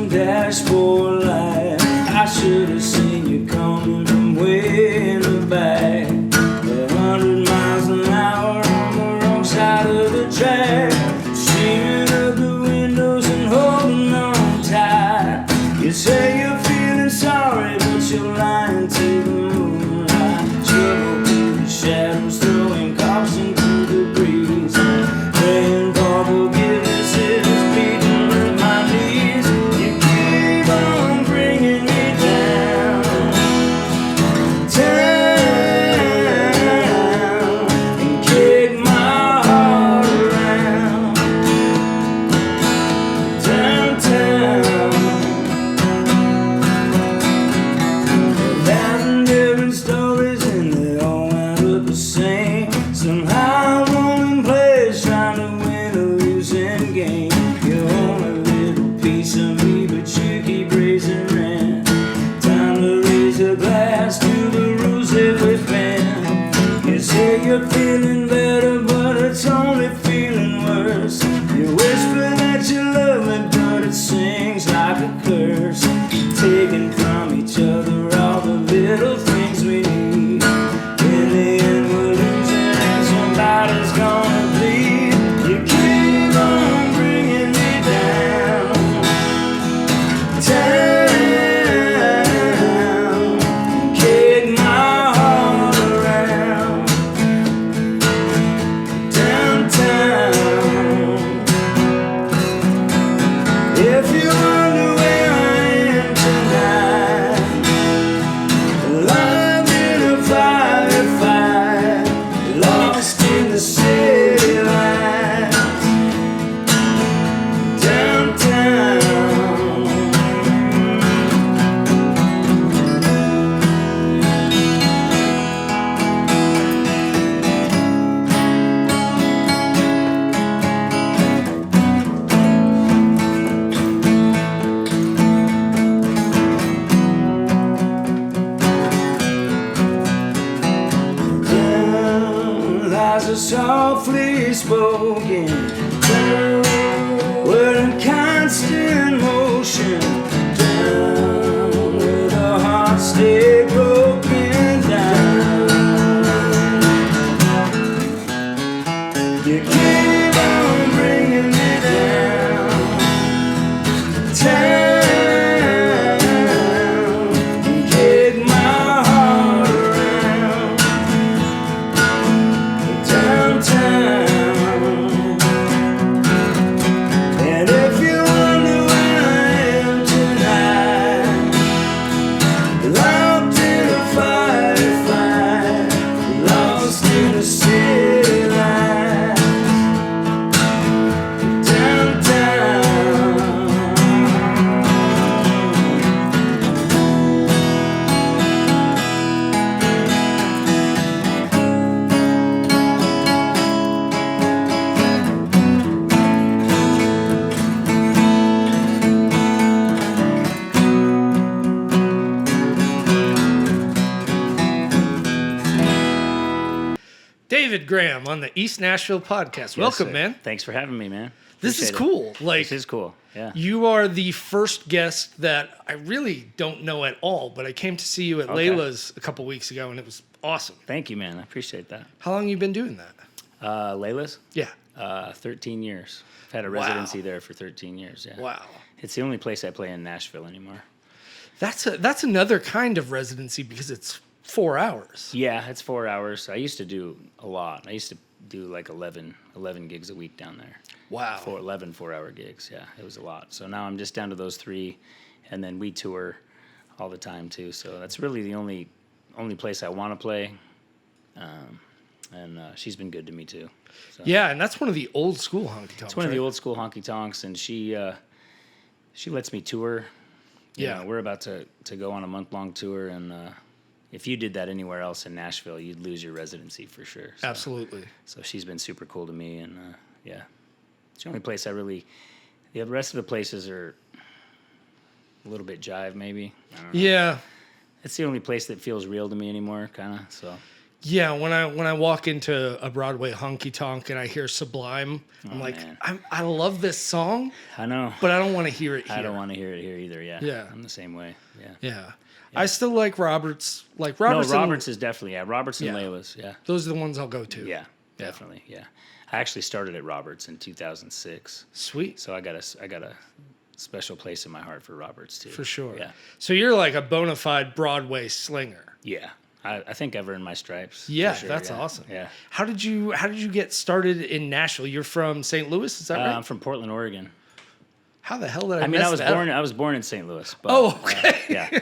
dashboard light. I should have seen you coming from way in the back. 100 miles an hour on the wrong side of the track, steaming up the windows and holding on tight. You say you're feeling sorry, but you're lying to the moonlight. Trouble through the shadows, throwing caution to the breeze, praying for forgiveness is beating at my knees. You keep on bringing me down, and kick my heart around, downtown. Thousand different stories and they all wound up the same. Somehow I'm in place trying to win a losing game. You own a little piece of me, but you keep raising rent. Time to raise a glass to the rules that we've been. You say you're feeling better, but it's only feeling worse. You whisper that you love me, but it sings like a curse. Taking from each other all the little things we need. In the end we're losing and somebody's gonna bleed. You keep on bringing me down, and kick my heart around, downtown. If you wonder where I am tonight, locked in a firefight, lost in the city lights, downtown. Down lies a softly spoken word in constant motion. Down where the heart stay broken down. You keep on bringing me down, and kick my heart around, downtown. And if you wonder where I am tonight, locked in a firefight, lost in the city lights, downtown. David Graham on the East Nashville podcast. Welcome, sir. man. Thanks for having me, man. This is Appreciate cool. it. Like, This is cool. Yeah. you are the first guest that I really don't know at all, but I came to see you at Okay. Layla's a couple weeks ago, and it was awesome. Thank you, man. I appreciate that. How long you been doing that? Layla's? Yeah. 13 years. I've had a Wow. residency there for 13 years. Yeah. Wow. It's the only place I play in Nashville anymore. That's another kind of residency because it's 4 hours. Yeah, it's 4 hours. I used to do a lot. I used to do like 11 gigs a week down there. Wow. 11 4-hour gigs. Yeah, it was a lot. So now I'm just down to those 3, and then we tour all the time too. So that's really the only place I want to play. And she's been good to me too. So. Yeah, and that's one of the old school honky tonks. It's one of the old school honky tonks, and she lets me tour. You know, we're about to go on a month-long tour, and if you did that anywhere else in Nashville, you'd lose your residency for sure. So, Absolutely. So she's been super cool to me, and yeah, it's the only place I really. The rest of the places are a little bit jive, maybe. I don't know. Yeah. It's the only place that feels real to me anymore, kind of. So. Yeah, when I walk into a Broadway honky tonk and I hear Sublime, I'm like, man. I love this song, I know. but I don't want to hear it here. I don't want to hear it here either. Yeah. Yeah. I'm the same way. Yeah. Yeah. I still like Roberts. Like No, Roberts. Roberts is definitely, Roberts and Yeah. Layla's. Yeah. Those are the ones I'll go to. Yeah. Definitely. Yeah. I actually started at Roberts in 2006. Sweet. So I got a special place in my heart for Roberts too. For sure. Yeah. So you're like a bona fide Broadway slinger. Yeah. I think I've earned my stripes. Yeah, for sure. that's Yeah. awesome. Yeah. How did you get started in Nashville? You're from St. Louis, is that right? I'm from Portland, Oregon. How the hell did I I mean, mess that up? I was born in St. Louis. But, Oh, okay. yeah. I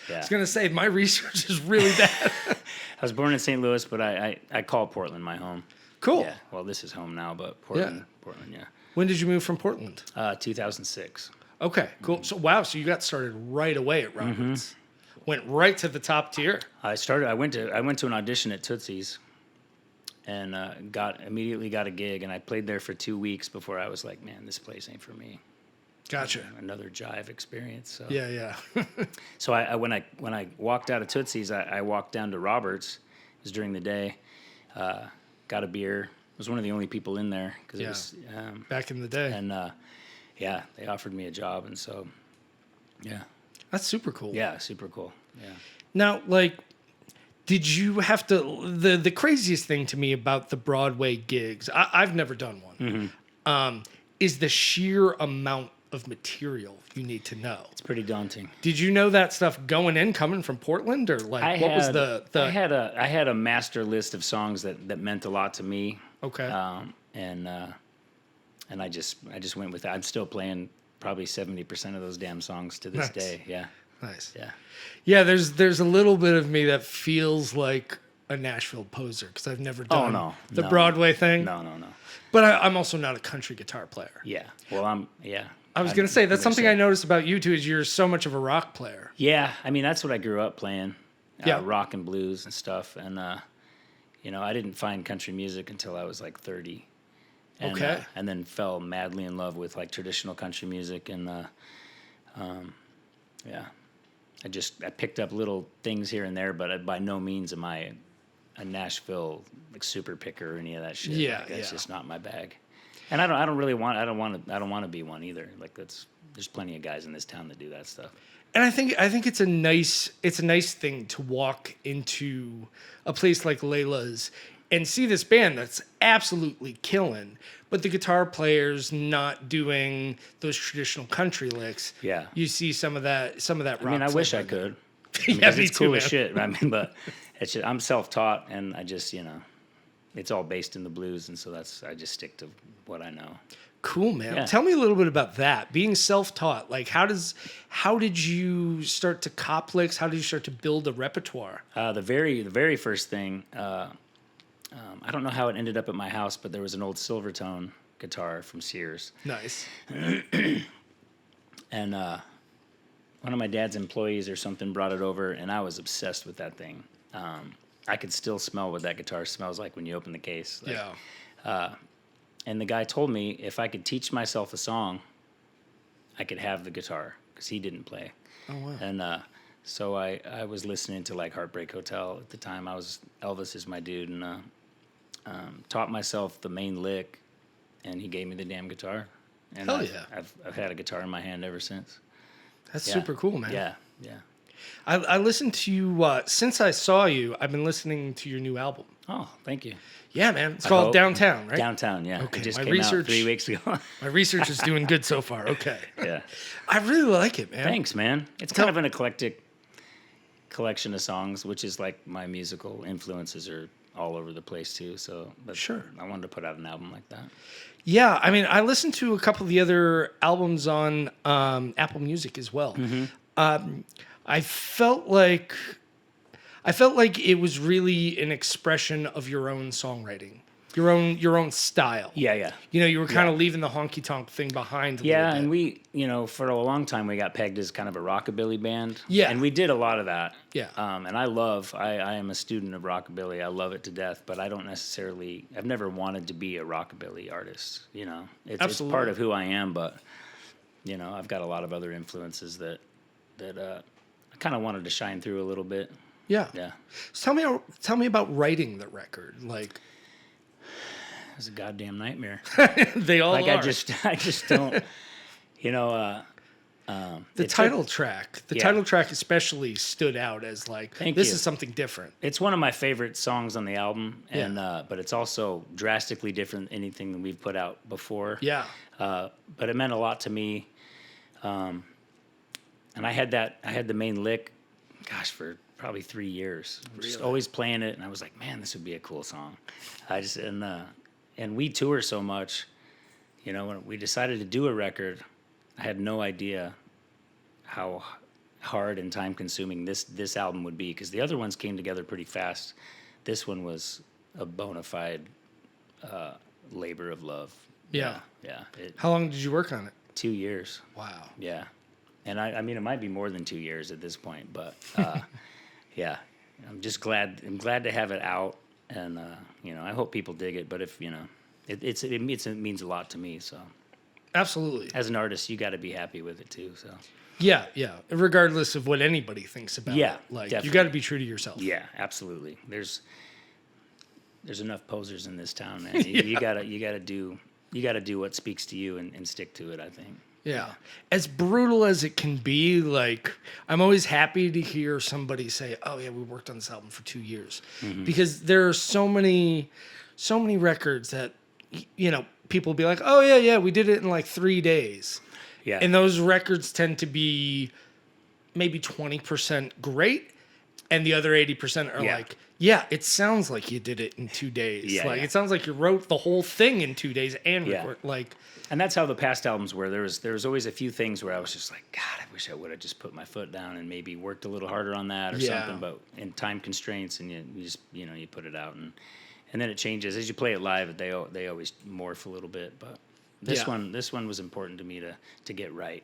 Yeah. was gonna say my research is really bad. I was born in St. Louis, but I call Portland my home. Cool. Yeah. Well, this is home now, but Portland, yeah. When did you move from Portland? 2006. Okay, cool. So wow, so you got started right away at Roberts. Went right to the top tier. I went to an audition at Tootsie's, and immediately got a gig, and I played there for 2 weeks before I was like, man, this place ain't for me. Gotcha. Another jive experience. So. Yeah. So when I walked out of Tootsie's, I walked down to Roberts. It was during the day. Got a beer. I was one of the only people in there because it was Back in the day. and they offered me a job, and so yeah. That's super cool. Yeah, super cool. Yeah. Now, like, did you have to? The craziest thing to me about the Broadway gigs, I've never done one, is the sheer amount of material you need to know. It's pretty daunting. Did you know that stuff going in, coming from Portland, or like what was the? I had a master list of songs that meant a lot to me. Okay. And I just went with that. I'm still playing probably 70% of those damn songs to this Nice. day. Yeah. Nice. Yeah. Yeah, there's a little bit of me that feels like a Nashville poser because I've never done no. the No. Broadway thing. No. But I'm also not a country guitar player. Yeah. Well, I was gonna say that's something I noticed about you too. Is you're so much of a rock player. Yeah. I mean, that's what I grew up playing. Yeah. Rock and blues and stuff. And, I didn't find country music until I was like 30. And, Okay. And then fell madly in love with like traditional country music. And, I picked up little things here and there, but by no means am I a Nashville like super picker or any of that shit. Yeah, Like, that's yeah. just not my bag. And I don't want to be one either. Like there's plenty of guys in this town that do that stuff. And I think it's a nice thing to walk into a place like Layla's and see this band that's absolutely killing, but the guitar player's not doing those traditional country licks. Yeah. You see some of that rock. I mean, I wish I flavor. could. Yeah, Because me it's too, cool as man. shit. I mean, but it's just, I'm self-taught, and I just, it's all based in the blues, and so I just stick to what I know. Cool, man. Yeah. Tell me a little bit about that. Being self-taught, like how did you start to cop licks? How did you start to build a repertoire? The very first thing, I don't know how it ended up at my house, but there was an old Silvertone guitar from Sears, Nice. and one of my dad's employees or something brought it over, and I was obsessed with that thing. I could still smell what that guitar smells like when you open the case. Like, Yeah. And the guy told me if I could teach myself a song, I could have the guitar because he didn't play. Oh wow. And so I was listening to like Heartbreak Hotel at the time. Elvis is my dude, and taught myself the main lick, and he gave me the damn guitar. And Hell yeah. I've had a guitar in my hand ever since. That's Yeah. super cool, man. Yeah. I listened to you since I saw you. I've been listening to your new album. Oh, thank you. Yeah, man. It's I called hope. Downtown, right? Downtown, yeah. Okay, It just my came research- out 3 weeks ago. My research is doing good so far. Okay. Yeah. I really like it, man. Thanks, man. It's kind of an eclectic collection of songs, which is like my musical influences are all over the place too. So, but Sure. I wanted to put out an album like that. Yeah, I mean, I listened to a couple of the other albums on Apple Music as well. I felt like it was really an expression of your own songwriting, your own style. Yeah. You were kind of leaving the honky tonk thing behind. Yeah, little and bit. we, for a long time, we got pegged as kind of a rockabilly band. Yeah. And we did a lot of that. Yeah. And I am a student of rockabilly. I love it to death, but I've never wanted to be a rockabilly artist. It's Absolutely. part of who I am, but, I've got a lot of other influences that I kind of wanted to shine through a little bit. Yeah. Yeah. So tell me about writing the record. Like, It was a goddamn nightmare. they all Like are. I just don't, you know, the title track. The Yeah. title track especially stood out as like, Thank this you. is something different. It's one of my favorite songs on the album, and but it's also drastically different than anything that we've put out before. Yeah. But it meant a lot to me. And I had the main lick, gosh, for probably 3 years. Just always playing it, and I was like, man, this would be a cool song. And we tour so much, you know, when we decided to do a record, I had no idea how hard and time consuming this album would be, because the other ones came together pretty fast. This one was a bona fide labor of love. Yeah. Yeah. How long did you work on it? 2 years. Wow. Yeah. And I mean, it might be more than 2 years at this point, but yeah, I'm just glad. I'm glad to have it out, and you know, I hope people dig it. But if you know, it means a lot to me. So Absolutely. as an artist, you got to be happy with it too. So Yeah, yeah. Regardless of what anybody thinks about Yeah, it. Like, definitely. you got to be true to yourself. yeah, absolutely. There's enough posers in this town, man. You gotta do what speaks to you and stick to it, I think. Yeah. As brutal as it can be, like, I'm always happy to hear somebody say, oh, yeah, we worked on this album for 2 years. Mm-hmm. Because there are so many records that, you know, people be like, oh, yeah, we did it in like 3 days. Yeah. And those records tend to be maybe 20% great, and the other 80% are Yeah. like, yeah, it sounds like you did it in 2 days. Yeah, Like, yeah. it sounds like you wrote the whole thing in 2 days and Yeah. record, like... And that's how the past albums were. There was always a few things where I was just like, God, I wish I would have just put my foot down and maybe worked a little harder on that or Yeah. something. But in time constraints, and you just you put it out, and then it changes as you play it live. They always morph a little bit, but this one was important to me to get right.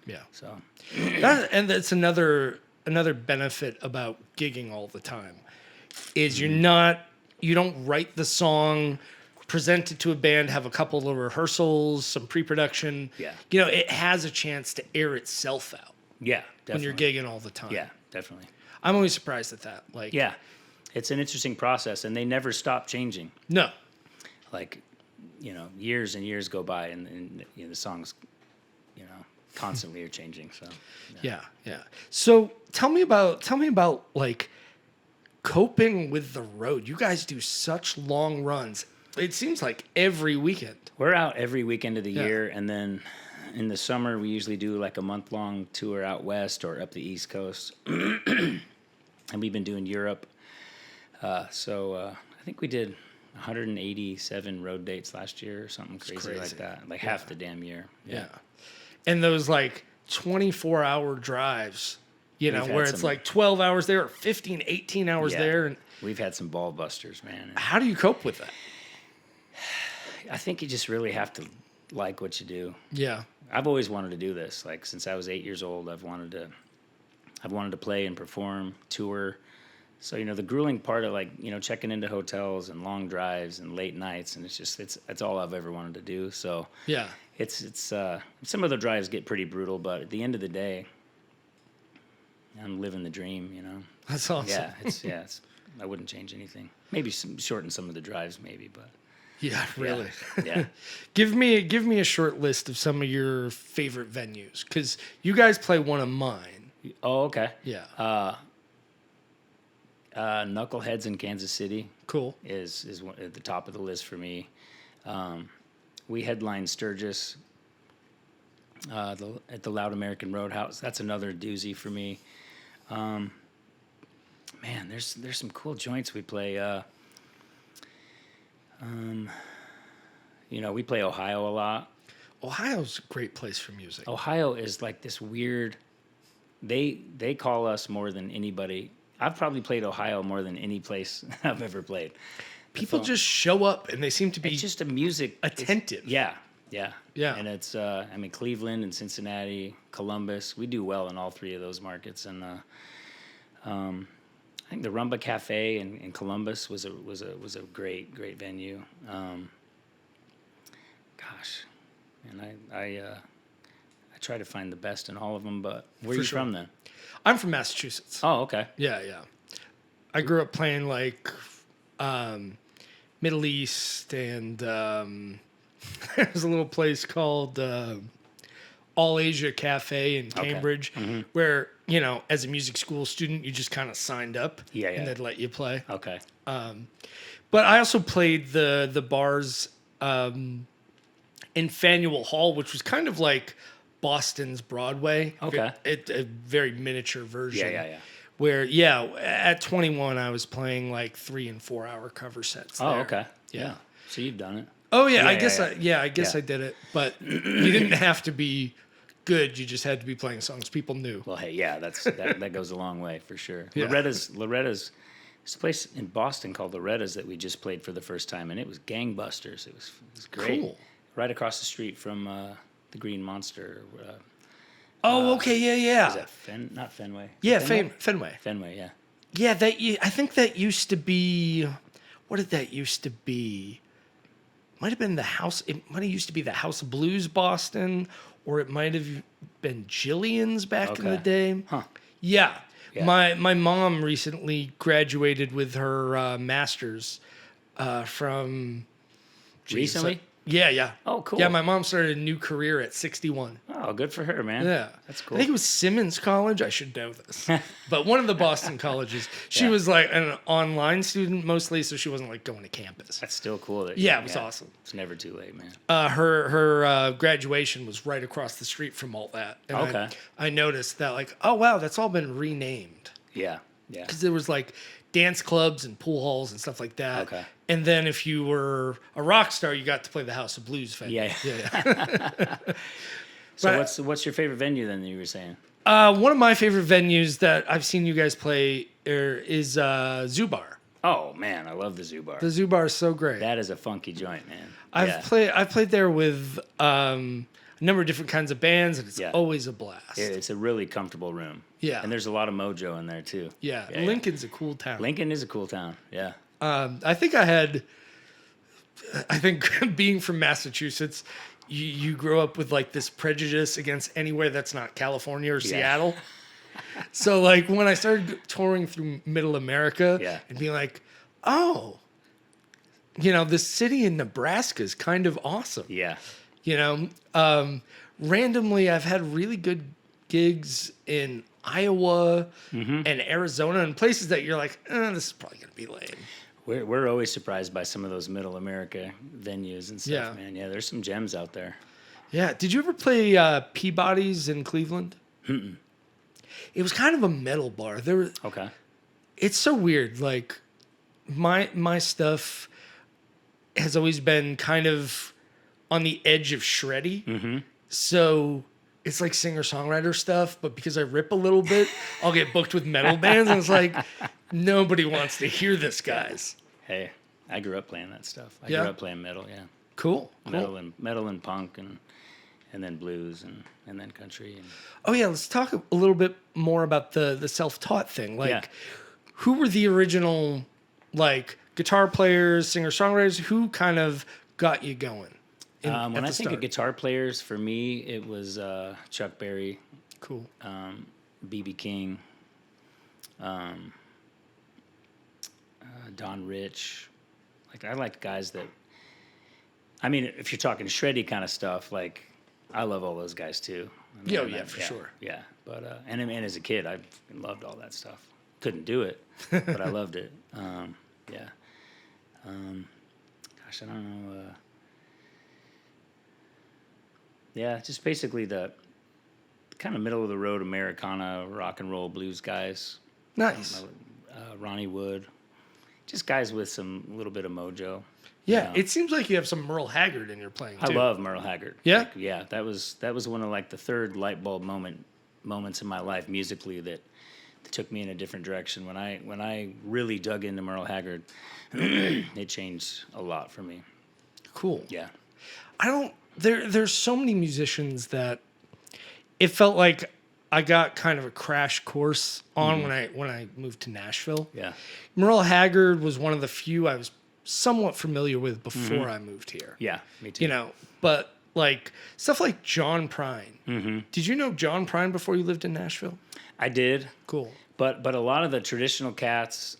Yeah. So And that's another benefit about gigging all the time is you don't write the song, present it to a band, have a couple of rehearsals, some pre-production. Yeah. You know, it has a chance to air itself out yeah, definitely. when you're gigging all the time. Yeah, definitely. I'm always surprised at that. Like, Yeah, it's an interesting process, and they never stop changing. no. Like, you know, years and years go by, and you know, the songs, you know, constantly are changing. So Yeah. So tell me about like coping with the road. You guys do such long runs. It seems like every weekend. we're out every weekend of the Yeah. year, and then in the summer we usually do like a month-long tour out west or up the East Coast, and we've been doing Europe. So I think we did 187 road dates last year or something crazy like crazy. that, like half the damn year. Yeah. And those like 24-hour drives, you know, We've had where it's some- like 12 hours there or 15, 18 hours Yeah. there. And We've had some ball busters, man. how do you cope with that? I think you just really have to like what you do. Yeah. I've always wanted to do this. Like since I was 8 years old, I've wanted to play and perform, tour. So you know, the grueling part of like, you know, checking into hotels and long drives and late nights, and it's all I've ever wanted to do. So Yeah. it's some of the drives get pretty brutal, but at the end of the day, I'm living the dream. You know. That's awesome. Yeah. I wouldn't change anything. Maybe shorten some of the drives, maybe, but. Yeah, really. Yeah. Give me a short list of some of your favorite venues, because you guys play one of mine. Oh, okay. Yeah. Knuckleheads in Kansas City Cool. is one, at the top of the list for me. We headline Sturgis at the Loud American Roadhouse. That's another doozy for me. Man, there's some cool joints we play. You know, we play Ohio a lot. Ohio's a great place for music. Ohio is like this weird. They call us more than anybody. I've probably played Ohio more than any place I've ever played. People just show up and they seem to be It's just a music attentive. Yeah. Yeah. And it's I mean Cleveland and Cincinnati, Columbus. We do well in all three of those markets, and I think the Rumba Cafe in Columbus was a great venue. Gosh, and I try to find the best in all of them. But where are you from then? I'm from Massachusetts. Oh, okay. Yeah. I grew up playing like Middle East, and there's a little place called All Asia Cafe in Cambridge, where, you know, as a music school student, you just kind of signed up, and they'd let you play. Okay. But I also played the bars in Faneuil Hall, which was kind of like Boston's Broadway. Okay. A very miniature version. Yeah. Where, at 21, I was playing like 3 and 4 hour cover sets. Oh, there. okay. Yeah. So you've done it. Oh yeah, I Yeah. guess I did it, but you didn't have to be good. You just had to be playing songs people knew. Well, hey, yeah, that goes a long way for sure. Yeah. Loretta's. There's a place in Boston called Loretta's that we just played for the first time, and it was gangbusters. It was great. Cool. Right across the street from the Green Monster. Oh, okay, yeah. Is that not Fenway? Yeah, Fenway. Fenway. Yeah. Yeah, I think that used to be. What did that used to be? Might have been the house. It might have used to be the House of Blues Boston, or it might have been Jillian's back in the day. Huh. Yeah. Yeah. My mom recently graduated with her master's from. Recently? Yeah. Oh, cool. Yeah, my mom started a new career at 61. Oh, good for her, man. Yeah. That's cool. I think it was Simmons College. I should know this. But one of the Boston colleges. She Yeah. was like an online student mostly, so she wasn't like going to campus. That's still cool. It was awesome. It's never too late, man. Her graduation was right across the street from all that. And Okay. I noticed that, like, oh, wow, that's all been renamed. Yeah. Because there was like dance clubs and pool halls and stuff like that. Okay. And then if you were a rock star, you got to play the House of Blues venue. Yeah. So But- what's your favorite venue then that you were saying? One of my favorite venues that I've seen you guys play is Zubar. Oh man, I love the Zoo Bar. The Zubar is so great. That is a funky joint, man. I've played there with a number of different kinds of bands, and it's Yeah. always a blast. It's a really comfortable room. Yeah. And there's a lot of mojo in there too. Yeah, Lincoln's a cool town. Lincoln is a cool town. Yeah. I think being from Massachusetts, you grow up with like this prejudice against anywhere that's not California or Seattle. So like when I started touring through Middle America and being like, oh, you know, this city in Nebraska is kind of awesome. Yeah. You know, randomly I've had really good gigs in Iowa and Arizona and places that you're like, this is probably going to be lame. We're always surprised by some of those Middle America venues and stuff, Yeah. man. Yeah, there's some gems out there. Yeah. Did you ever play Peabody's in Cleveland? Mm-mm. It was kind of a metal bar. Okay. It's so weird. Like my stuff has always been kind of on the edge of shreddy. Mm-hmm. So it's like singer-songwriter stuff, but because I rip a little bit, I'll get booked with metal bands, and it's like nobody wants to hear this, guys. Hey, I grew up playing that stuff. I Yeah? grew up playing metal, yeah. Cool. Metal and punk and then blues and then country and Oh yeah, let's talk a little bit more about the self-taught thing. Like, Yeah. who were the original like guitar players, singer-songwriters? Who kind of got you going? when at I the think of start? guitar players, for me it was Chuck Berry, Cool. B.B. King, Don Rich. Like I like guys that. I mean, if you're talking shreddy kind of stuff, like I love all those guys too. I mean, For sure. Yeah, but and as a kid, I fucking loved all that stuff. Couldn't do it, but I loved it. Yeah. Gosh, I don't know. Yeah, just basically the kind of middle of the road Americana rock and roll blues guys. Nice. Ronnie Wood, just guys with some little bit of mojo. Yeah, you know. it seems like you have some Merle Haggard in your playing too. I love Merle Haggard. Yeah? Like, yeah, that was one of like the third light bulb moments in my life musically that took me in a different direction. When I really dug into Merle Haggard, it changed a lot for me. Cool. Yeah. There's so many musicians that it felt like I got kind of a crash course on when I moved to Nashville. Yeah. Merle Haggard was one of the few I was somewhat familiar with before I moved here. Yeah, me too. You know, but like stuff like John Prine. Mm-hmm. Did you know John Prine before you lived in Nashville? I did. Cool. But a lot of the traditional cats,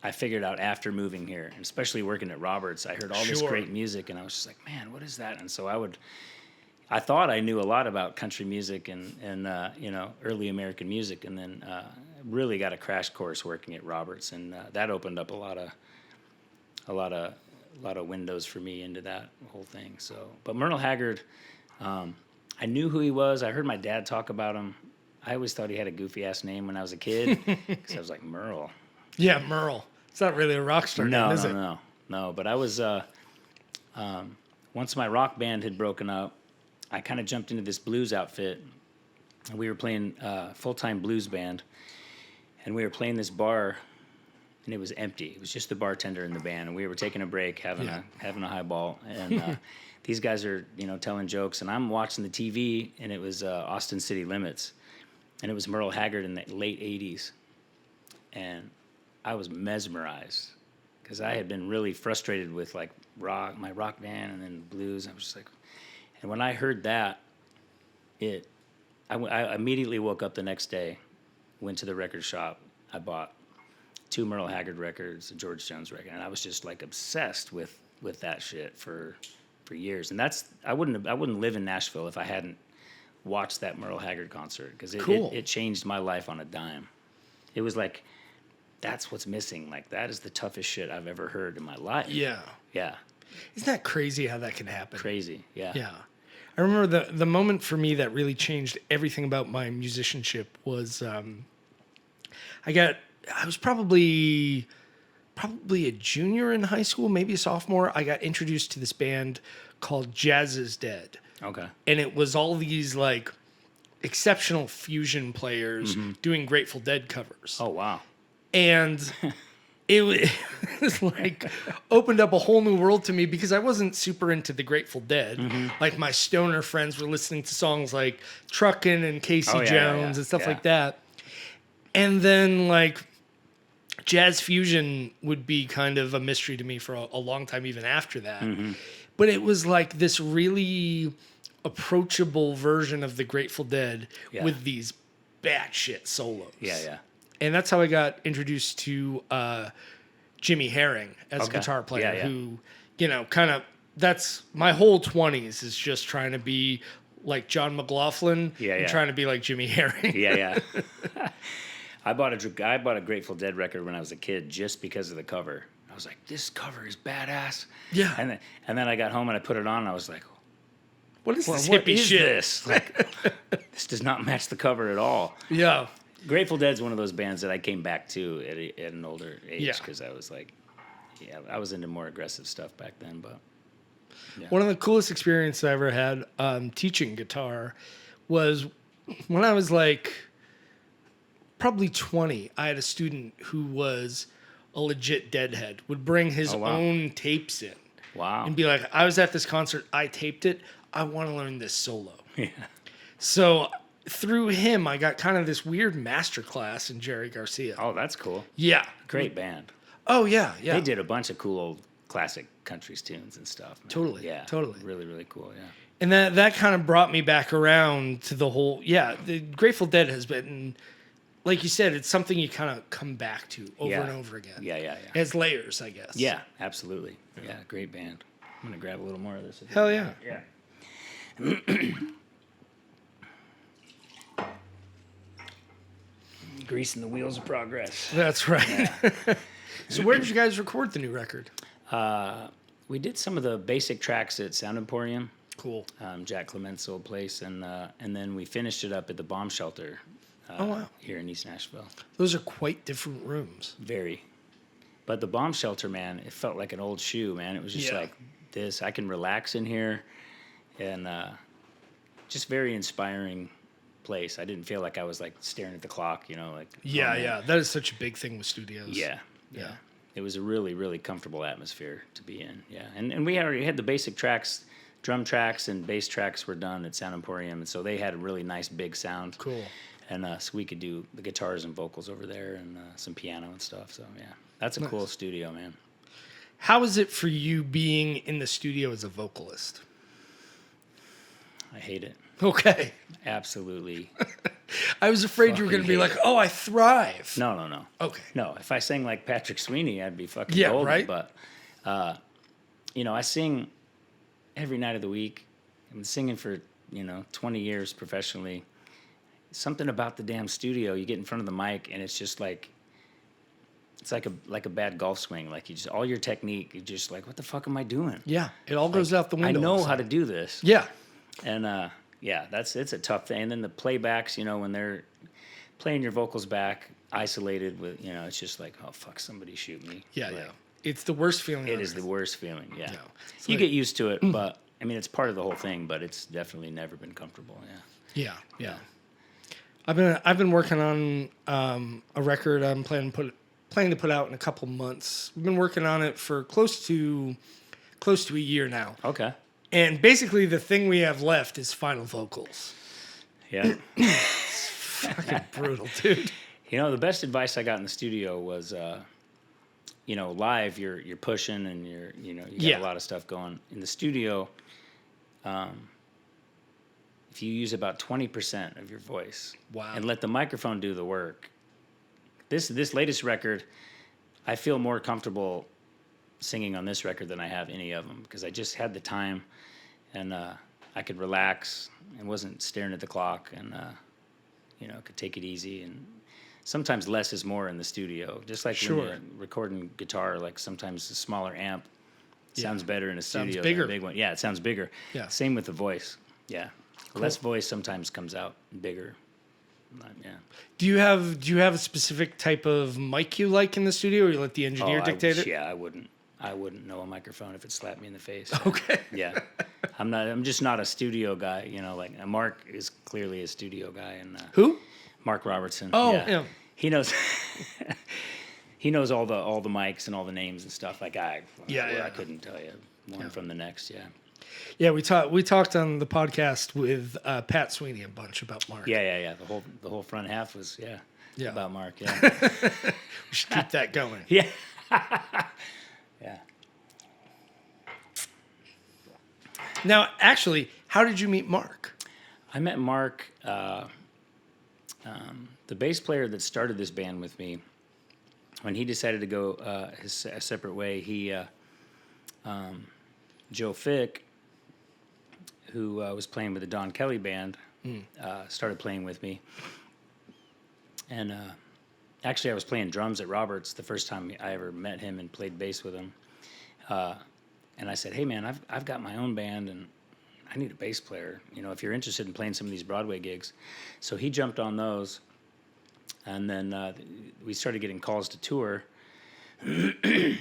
I figured out after moving here, and especially working at Roberts. I heard all this great music, and I was just like, man, what is that? And so I thought I knew a lot about country music and early American music, and then really got a crash course working at Roberts, and that opened up a lot of windows for me into that whole thing. So, but Merle Haggard, I knew who he was. I heard my dad talk about him. I always thought he had a goofy ass name when I was a kid, because I was like, Merle. Yeah, Merle. It's not really a rock star name, is it? No. But I was once my rock band had broken up, I kind of jumped into this blues outfit, and we were playing full-time blues band, and we were playing this bar, and it was empty. It was just the bartender and the band, and we were taking a break, having a highball, and these guys are telling jokes, and I'm watching the TV, and it was Austin City Limits, and it was Merle Haggard in the late '80s, and I was mesmerized because I had been really frustrated with like my rock band and then blues. I was just like, and when I heard that, I immediately woke up the next day, went to the record shop. I bought 2 Merle Haggard records, a George Jones record, and I was just like obsessed with that shit for years. And I wouldn't live in Nashville if I hadn't watched that Merle Haggard concert, because it changed my life on a dime. It was like, that's what's missing. Like, that is the toughest shit I've ever heard in my life. Yeah. Yeah. Isn't that crazy how that can happen? Crazy. Yeah. Yeah. I remember the moment for me that really changed everything about my musicianship was I was probably a junior in high school, maybe a sophomore. I got introduced to this band called Jazz is Dead. Okay. And it was all these like exceptional fusion players doing Grateful Dead covers. Oh, wow. And it was like opened up a whole new world to me, because I wasn't super into the Grateful Dead. Like my stoner friends were listening to songs like Truckin' and Casey Jones and stuff like that. And then like jazz fusion would be kind of a mystery to me for a long time, even after that. But it was like this really approachable version of the Grateful Dead with these batshit solos. Yeah. And that's how I got introduced to Jimmy Herring as a guitar player, who, kind of, that's my whole 20s is just trying to be like John McLaughlin and trying to be like Jimmy Herring. Yeah. I bought a Grateful Dead record when I was a kid just because of the cover. I was like, this cover is badass. Yeah. And then I got home and I put it on and I was like, what is this what hippie is shit? This? Like, this does not match the cover at all. Yeah. Grateful Dead's one of those bands that I came back to at an older age, because I was like, I was into more aggressive stuff back then. But one of the coolest experiences I ever had teaching guitar was when I was like probably 20. I had a student who was a legit Deadhead, would bring his own tapes in. Wow. And be like, I was at this concert, I taped it, I want to learn this solo. Yeah. So through him, I got kind of this weird master class in Jerry Garcia. Oh, that's cool. Yeah. Great band. Oh, yeah. They did a bunch of cool old classic country tunes and stuff. Man. Totally. Yeah. Totally. Really, really cool, yeah. And that kind of brought me back around to the whole, the Grateful Dead has been, like you said, it's something you kind of come back to over and over again. Yeah. As layers, I guess. Yeah, absolutely. Yeah, great band. I'm going to grab a little more of this. Hell yeah. Yeah. Greasing the wheels of progress. That's right. Yeah. So where did you guys record the new record? We did some of the basic tracks at Sound Emporium. Cool. Jack Clement's old place, and then we finished it up at the Bomb Shelter. Here in East Nashville. Those are quite different rooms. Very. But the Bomb Shelter, man, it felt like an old shoe, man. It was just like this. I can relax in here, and just very inspiring place. I didn't feel like I was like staring at the clock, like. Yeah. That is such a big thing with studios. Yeah. It was a really, really comfortable atmosphere to be in. Yeah, and we already had the basic tracks, drum tracks and bass tracks were done at Sound Emporium, and so they had a really nice big sound. Cool. And so we could do the guitars and vocals over there, and some piano and stuff. So yeah, that's a cool studio, man. How is it for you being in the studio as a vocalist? I hate it. Okay. Absolutely. I was afraid you were going to be like, oh, I thrive. No. Okay. No, if I sang like Patrick Sweeney, I'd be fucking Yeah, golden. right? But, I sing every night of the week. I've been singing for, 20 years professionally. Something about the damn studio, you get in front of the mic and it's just like, it's like a bad golf swing. Like all your technique, you're just like, what the fuck am I doing? Yeah, it all goes out the window. I know how to do this. Yeah. And it's a tough thing. And then the playbacks, when they're playing your vocals back, isolated with, it's just like, oh fuck, somebody shoot me. Yeah, like, yeah. It's the worst feeling. It is the worst feeling. Yeah. It's You like- get used to it, but I mean, it's part of the whole thing. But it's definitely never been comfortable. Yeah. Yeah. I've been working on a record I'm planning to put out in a couple months. We've been working on it for close to a year now. Okay. And basically the thing we have left is final vocals. Yeah. Fucking brutal, dude. The best advice I got in the studio was, live you're pushing and you got a lot of stuff going. In the studio, if you use about 20% of your voice, Wow. and let the microphone do the work. This latest record, I feel more comfortable singing on this record than I have any of them because I just had the time, and I could relax and wasn't staring at the clock, and could take it easy. And sometimes less is more in the studio. Just like when you're recording guitar, like sometimes a smaller amp sounds better in a studio bigger. than a big one. Yeah, it sounds bigger. Yeah. Same with the voice. Yeah. Cool. Less voice sometimes comes out bigger. Yeah. Do you have a specific type of mic you like in the studio, or you let the engineer dictate it? Yeah, I wouldn't know a microphone if it slapped me in the face. Okay. Yeah. I'm just not a studio guy, like Mark is clearly a studio guy, and Who? Mark Robertson. Oh, yeah. He knows he knows all the mics and all the names and stuff. Like I couldn't tell you one from the next, Yeah, we talked on the podcast with Pat Sweeney a bunch about Mark. Yeah. The whole front half was about Mark. Yeah. We should keep that going. Yeah. Yeah. Now, actually, how did you meet Mark? I met Mark, the bass player that started this band with me. When he decided to go a separate way, Joe Fick, who was playing with the Don Kelly band, started playing with me. And actually, I was playing drums at Robert's the first time I ever met him and played bass with him. And I said, hey, man, I've got my own band, and I need a bass player, if you're interested in playing some of these Broadway gigs. So he jumped on those. And then we started getting calls to tour. And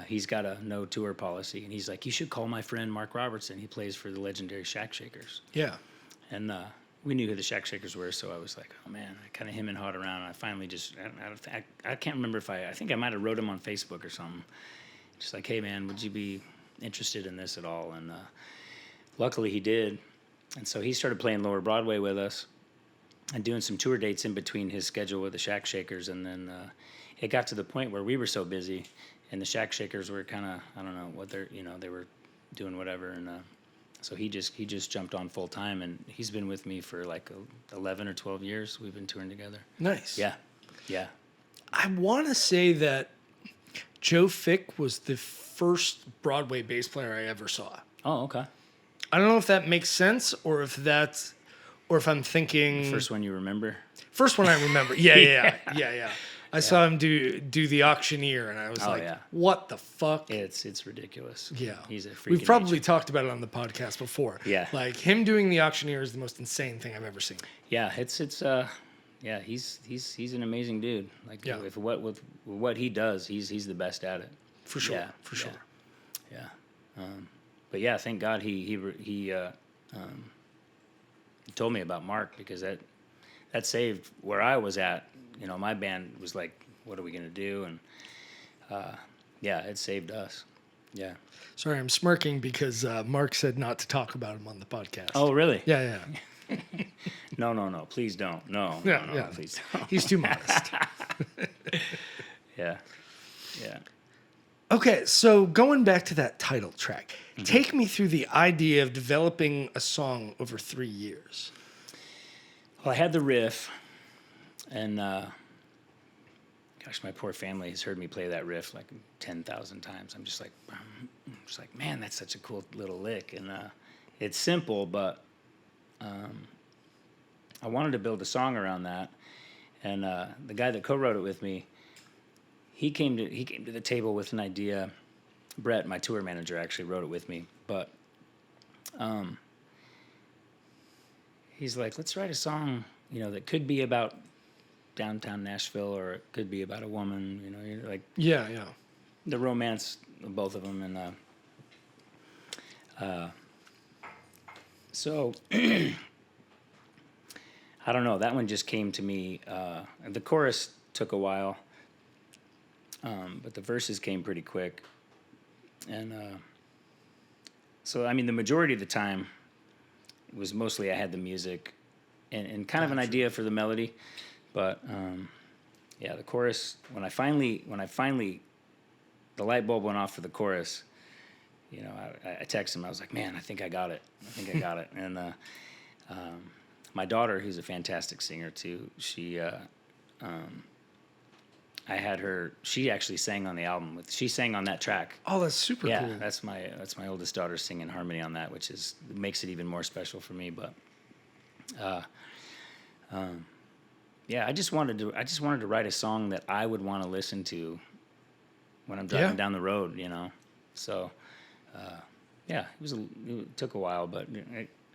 he's got a no tour policy. And he's like, you should call my friend Mark Robertson. He plays for the legendary Shack Shakers. Yeah. And we knew who the Shack Shakers were, so I was like, oh, man, I kind of him and hawed around. And I finally I can't remember I think I might have wrote him on Facebook or something. Just like, hey, man, would you be interested in this at all? And luckily he did. And so he started playing Lower Broadway with us and doing some tour dates in between his schedule with the Shack Shakers. And then it got to the point where we were so busy, and the Shack Shakers were kind of, I don't know what they were doing whatever. And so he just jumped on full time, and he's been with me for like 11 or 12 years. We've been touring together. Nice. Yeah. I want to say that Joe Fick was the first Broadway bass player I ever saw. Oh, okay. I don't know if that makes sense, or if I'm thinking First one you remember? First one I remember. Yeah. I saw him do the Auctioneer, and I was what the fuck? It's ridiculous. Yeah. He's a freaking We've probably agent. talked about it on the podcast before. Yeah. Like him doing the Auctioneer is the most insane thing I've ever seen. Yeah, he's an amazing dude. Like with what he does, he's the best at it. For sure. Sure. Yeah. But yeah, thank God he told me about Mark, because that saved where I was at. My band was like, what are we gonna do? And it saved us. Yeah. Sorry, I'm smirking because Mark said not to talk about him on the podcast. Oh, really? Yeah. No, please don't. No, please don't. He's too modest. Yeah. Okay, so going back to that title track, take me through the idea of developing a song over 3 years. Well, I had the riff, and gosh, my poor family has heard me play that riff like 10,000 times. I'm just like, man, that's such a cool little lick, and it's simple, but I wanted to build a song around that, and the guy that co-wrote it with me, he came to the table with an idea. Brett, my tour manager, actually wrote it with me, but he's like, let's write a song, that could be about downtown Nashville, or it could be about a woman, like Yeah. the romance of both of them, and so I don't know. That one just came to me. The chorus took a while, but the verses came pretty quick, and so I mean, the majority of the time it was mostly I had the music and kind of an idea for the melody, but yeah, the chorus. When I finally the light bulb went off for the chorus, I texted him. I was like, man, I think I got it. And my daughter, who's a fantastic singer too, I had her. She actually sang on the album. She sang on that track. Oh, that's super Yeah, cool. that's my oldest daughter singing harmony on that, which makes it even more special for me. But, yeah, I just wanted to write a song that I would want to listen to when I'm driving down the road. So, yeah, it took a while, but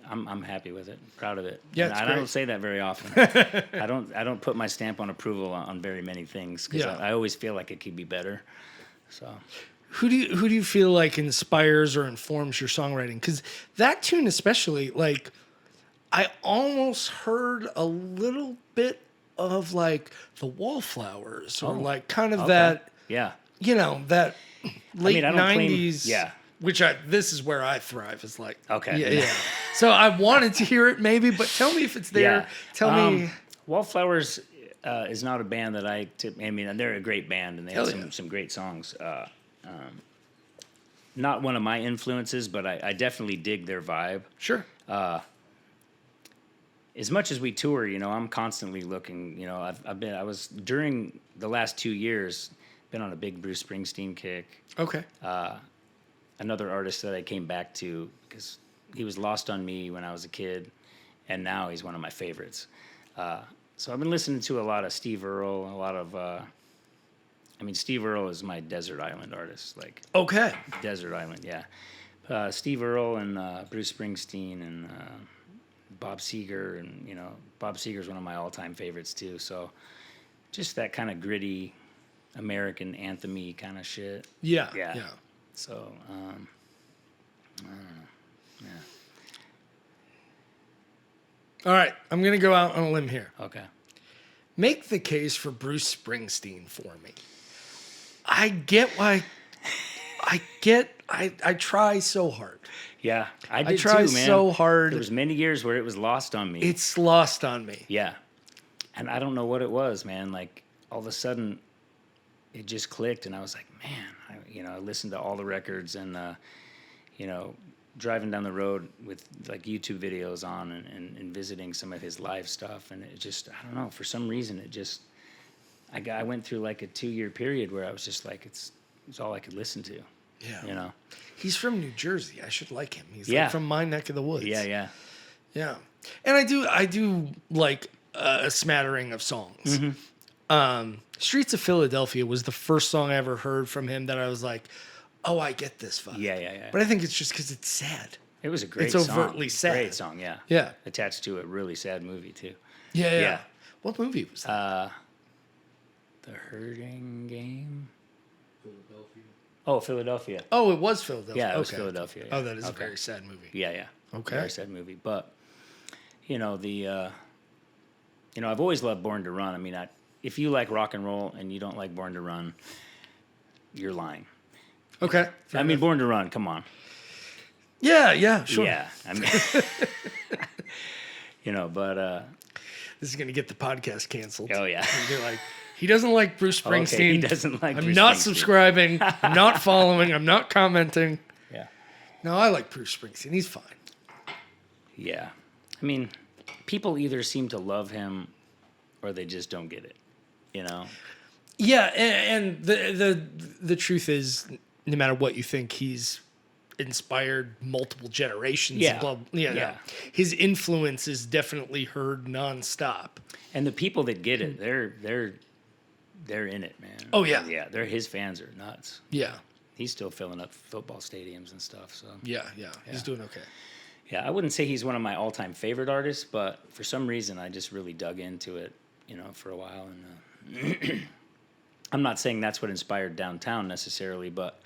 I'm happy with it, proud of it. Yeah, and I don't say that very often. I don't put my stamp on approval on very many things because I always feel like it could be better. So, who do you feel like inspires or informs your songwriting? Because that tune especially, like, I almost heard a little bit of like the Wallflowers or like kind of that, yeah, that late I don't claim- 90s. yeah. Which this is where I thrive. Is like, Okay. yeah. So I wanted to hear it maybe, but tell me if it's there. Yeah. Tell me. Wallflowers is not a band that I mean, they're a great band and they have Hell some great songs. Not one of my influences, but I definitely dig their vibe. Sure. As much as we tour, I'm constantly looking. I was during the last 2 years been on a big Bruce Springsteen kick. Okay. Another artist that I came back to because he was lost on me when I was a kid, and now he's one of my favorites. So I've been listening to a lot of Steve Earle, a lot of. Steve Earle is my desert island artist, like Okay. desert island, yeah. Steve Earle and Bruce Springsteen and Bob Seger, and Bob Seger's one of my all-time favorites too. So just that kind of gritty American anthem-y kind of shit. Yeah. So, I don't know. Yeah. All right. I'm gonna go out on a limb here. Okay. Make the case for Bruce Springsteen for me. I get why. I try so hard. Yeah, I did try too, man. so hard. There was many years where it was lost on me. It's lost on me. Yeah, and I don't know what it was, man. Like all of a sudden, it just clicked, and I was like, man, I listened to all the records, and driving down the road with like YouTube videos on, and visiting some of his live stuff, and it just, I don't know, for some reason, it just, I went through like a 2-year period where I was just like, it's all I could listen to. Yeah. He's from New Jersey. I should like him. He's Yeah. like from my neck of the woods. Yeah. Yeah. And I do like a smattering of songs. Mm-hmm. Streets of Philadelphia was the first song I ever heard from him that I was like, oh, I get this vibe. Yeah. But I think it's just because it's sad. It was a great It's song. overtly sad. Great song, yeah. Yeah. Attached to a really sad movie, too. Yeah. What movie was that? The Hurting Game? Philadelphia. Oh, it was Philadelphia. Yeah, it was Okay. Philadelphia. Oh, that is a Okay. very sad movie. Yeah. Okay. Very sad movie. But, I've always loved Born to Run. I mean, if you like rock and roll and you don't like Born to Run, you're lying. Okay. Born to Run, come on. Yeah, sure. Yeah. I mean, but... This is going to get the podcast canceled. Oh, yeah. And they're like, He doesn't like Bruce Springsteen. Okay, he doesn't like I'm Bruce not Springsteen. subscribing. I'm not following. I'm not commenting. Yeah. No, I like Bruce Springsteen. He's fine. Yeah. I mean, people either seem to love him or they just don't get it, you know? Yeah, and the truth is, no matter what you think, he's inspired multiple generations. Yeah. Yeah. His influence is definitely heard nonstop. And the people that get it, they're in it, man. Oh, yeah. Yeah, his fans are nuts. Yeah. He's still filling up football stadiums and stuff, so. Yeah. He's doing okay. Yeah, I wouldn't say he's one of my all-time favorite artists, but for some reason I just really dug into it, for a while. And I'm not saying that's what inspired Downtown necessarily, but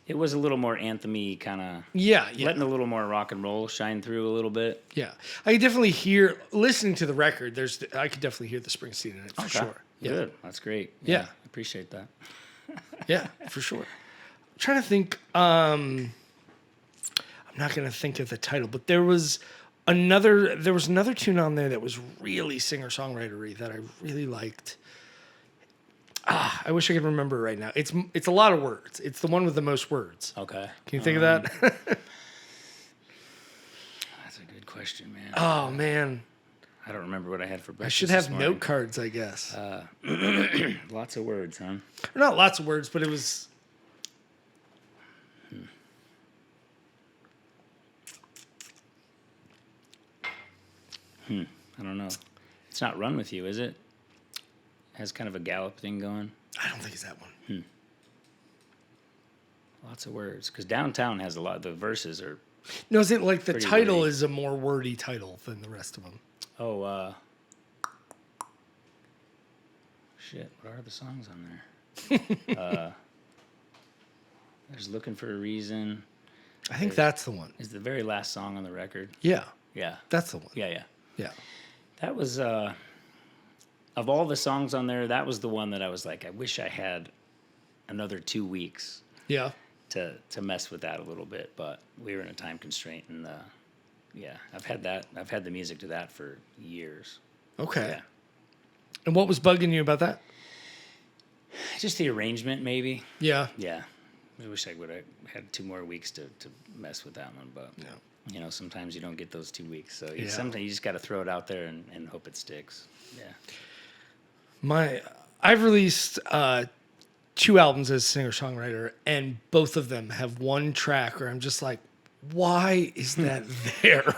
it was a little more anthem-y kind of. Yeah. Letting a little more rock and roll shine through a little bit. Yeah, I could definitely hear, listening to the record, I could definitely hear the Springsteen in it for sure. Yeah. Good. That's great. Yeah. I appreciate that. Yeah, for sure. I'm trying to think. I'm not going to think of the title, but there was another tune on there that was really singer-songwriter-y that I really liked. I wish I could remember right now. It's a lot of words. It's the one with the most words. Okay. Can you think of that? That's a good question, man. Oh, man. I don't remember what I had for breakfast. I should have note cards, I guess. Lots of words, huh? Not lots of words, but it was... I don't know. It's not Run With You, is it? Has kind of a gallop thing going. I don't think it's that one. Lots of words. Because Downtown has a lot. The verses are... No, is it like the Pretty title wordy. is a more wordy title than the rest of them? Oh, shit. What are the songs on there? There's Looking for a Reason. I think that's the one. Is the very last song on the record. Yeah, Yeah. that's the one. Yeah. Yeah. That was, of all the songs on there, that was the one that I was like, I wish I had another 2 weeks Yeah. to mess with that a little bit. But we were in a time constraint. And, I've had that. I've had the music to that for years. Okay. Yeah. And what was bugging you about that? Just the arrangement, maybe. Yeah. Yeah. I wish I would have had 2 more weeks to mess with that one. But, sometimes you don't get those 2 weeks. So sometimes you just got to throw it out there and hope it sticks. Yeah. I've released 2 albums as a singer-songwriter, and both of them have one track where I'm just like, why is that there?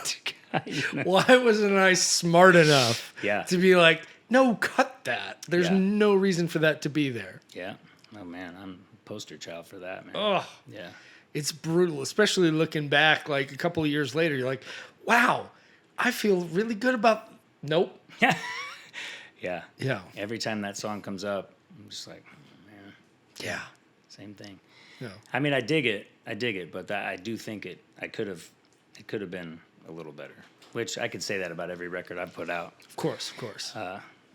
Why wasn't I smart enough to be like, no, cut that. There's no reason for that to be there. Yeah. Oh, man, I'm a poster child for that, man. Oh, Yeah. it's brutal, especially looking back like a couple of years later. You're like, wow, I feel really good about... Nope. Yeah. Yeah. Every time that song comes up, I'm just like, oh, man, Yeah. same thing. Yeah. I mean, I dig it, but I do think it could have been a little better. Which I could say that about every record I've put out. Of course.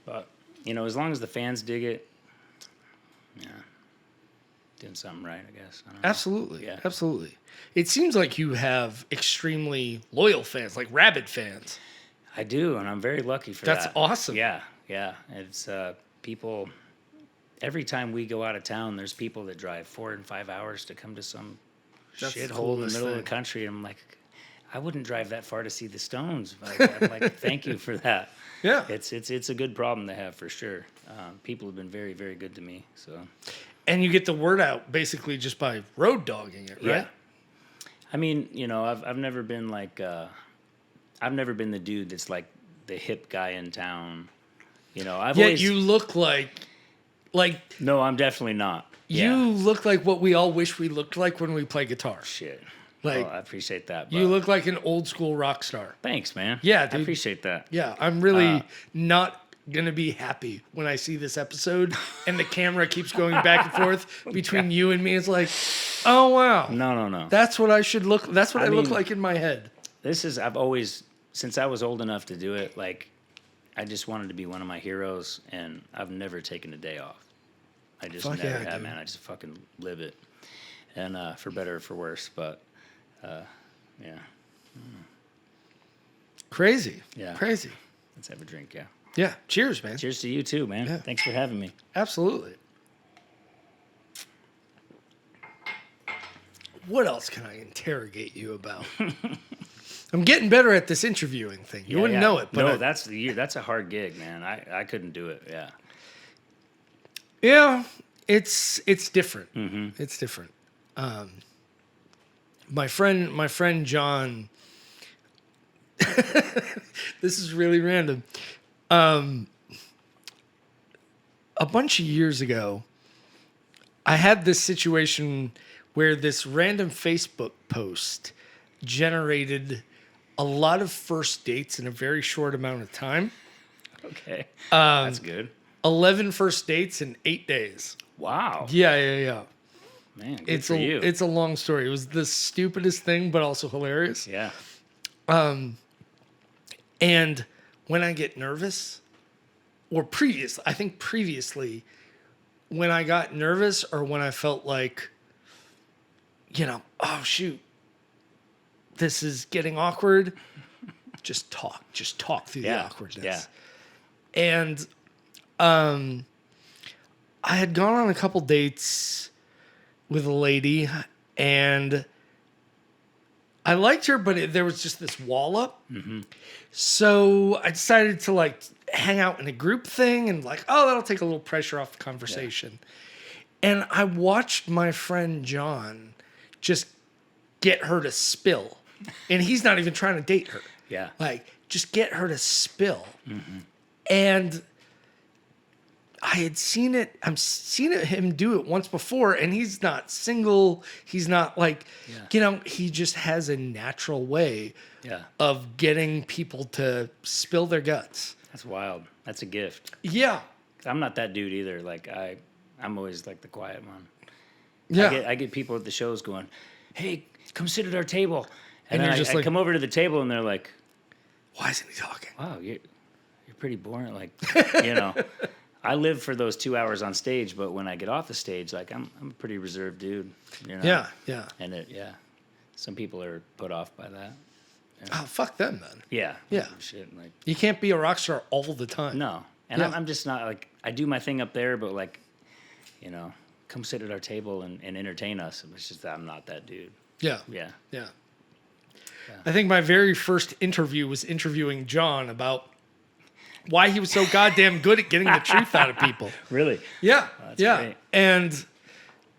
But as long as the fans dig it, doing something right, I guess. I don't know. Absolutely. Yeah. Absolutely. It seems like you have extremely loyal fans, like rabid fans. I do, and I'm very lucky for that. That's awesome. Yeah. It's people. Every time we go out of town, there's people that drive 4 and 5 hours to come to some That's the shithole in the coolest middle of thing. the country. And I'm like, I wouldn't drive that far to see the Stones. I'm like, thank you for that. Yeah. It's a good problem to have for sure. People have been very, very good to me. So. And you get the word out basically just by road dogging it, right? Yeah. I mean, I've never been like, I've never been the dude that's like the hip guy in town. I've Yet always. you look like No, I'm definitely not. you look like what we all wish we looked like when we play guitar. Shit. Like, I appreciate that. You but- look like an old school rock star. Thanks, man. Yeah, I dude. appreciate that. Yeah, I'm really not going to be happy when I see this episode and the camera keeps going back and forth between you and me. It's like, oh, wow. No. That's what I should look. That's what I look mean- like in my head. I've always, since I was old enough to do it, like, I just wanted to be one of my heroes, and I've never taken a day off. I just Fuck never yeah, have, dude. man. I just fucking live it. And for better or for worse, but yeah. Crazy. Yeah. Crazy. Let's have a drink, yeah. Yeah. Cheers, man. Cheers to you too, man. Yeah. Thanks for having me. Absolutely. What else can I interrogate you about? I'm getting better at this interviewing thing. You wouldn't know it, but no, that's a hard gig, man. I couldn't do it. Yeah. Yeah, it's different. Mm-hmm. It's different. My friend John. This is really random. A bunch of years ago, I had this situation where this random Facebook post generated a lot of first dates in a very short amount of time. Okay. That's good. 11 first dates in 8 days. Wow. Yeah. Man, good for you. It's a long story. It was the stupidest thing, but also hilarious. Yeah. And when I get nervous, or previously, when I got nervous or when I felt like, oh shoot, this is getting awkward, just talk through the awkwardness. Yeah. And I had gone on a couple dates with a lady, and I liked her, but there was just this wall up. Mm-hmm. So I decided to hang out in a group thing and that'll take a little pressure off the conversation. Yeah. And I watched my friend John just get her to spill. And he's not even trying to date her. Yeah. Just get her to spill. Mm-hmm. And I've seen him do it once before, and he's not single. He's not he just has a natural way of getting people to spill their guts. That's wild. That's a gift. Yeah. I'm not that dude either. I'm always the quiet one. Yeah. I get people at the shows going, "Hey, come sit at our table." And you're then just I come over to the table and they're like, "Why isn't he talking?" "Wow, you're pretty boring." I live for those 2 hours on stage, but when I get off the stage, I'm a pretty reserved dude. Yeah. And some people are put off by that. Yeah. Oh, fuck them then. Yeah. Yeah. Shit. You can't be a rock star all the time. No. And I'm just not I do my thing up there, but come sit at our table and entertain us. It's just that I'm not that dude. Yeah. Yeah. Yeah. I think my very first interview was interviewing John about why he was so goddamn good at getting the truth out of people. Really? Yeah. Oh, that's yeah. great. And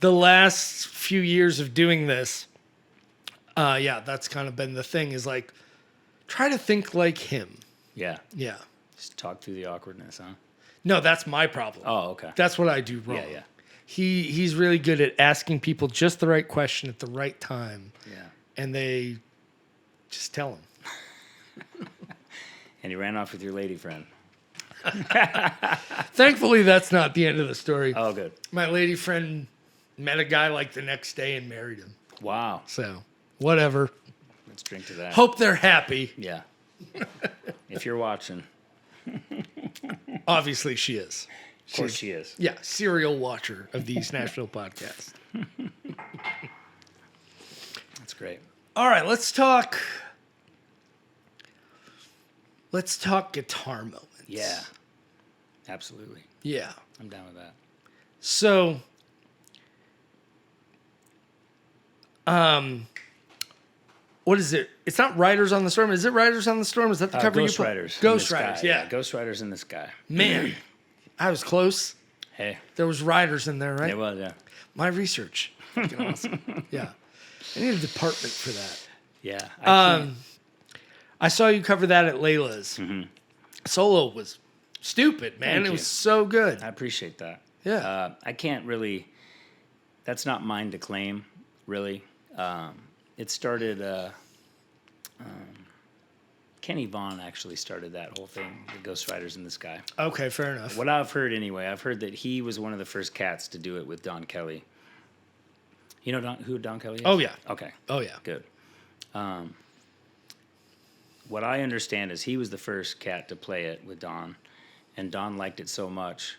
the last few years of doing this, that's kind of been the thing is try to think like him. Yeah. Yeah. Just talk through the awkwardness, huh? No, that's my problem. Oh, okay. That's what I do wrong. Yeah. He's really good at asking people just the right question at the right time. Yeah. And they just tell him. And you ran off with your lady friend. Thankfully, that's not the end of the story. Oh, good. My lady friend met a guy the next day and married him. Wow. So, whatever. Let's drink to that. Hope they're happy. Yeah. If you're watching. Obviously, she is. Of course she is. Yeah, serial watcher of the East Nashville podcast. That's great. All right, let's talk guitar moments. Yeah. Absolutely. Yeah. I'm down with that. So, what is it? It's not Riders on the Storm. Is it Riders on the Storm? Is that the cover Ghost you put? Riders. Ghost Riders, yeah. Ghost Riders in the Sky. Man, I was close. Hey. There was Riders in there, right? It was, yeah. My research. Fucking awesome. Yeah. I need a department for that. Yeah. I saw you cover that at Layla's. Mm-hmm. Solo was stupid, man. Thank it you. was so good. I appreciate that. Yeah. I can't really, that's not mine to claim, really. It started, Kenny Vaughn actually started that whole thing, the Ghost Riders in the Sky. Okay, fair enough. What I've heard anyway, I've heard that he was one of the first cats to do it with Don Kelly. You know who Don Kelly is? Oh, yeah. Okay. Oh, yeah. Good. What I understand is he was the first cat to play it with Don, and Don liked it so much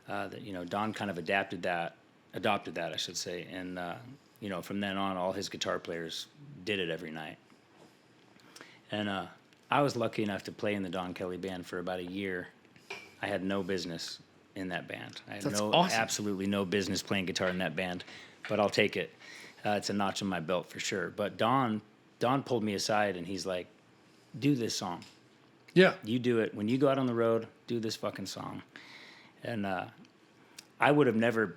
that Don kind of adopted that, I should say, and from then on, all his guitar players did it every night. And I was lucky enough to play in the Don Kelly band for about a year, I had no business in that band. I had That's awesome. absolutely no business playing guitar in that band, but I'll take it. It's a notch on my belt for sure. But Don pulled me aside and he's like, do this song. Yeah. You do it. When you go out on the road, do this fucking song. And I would have never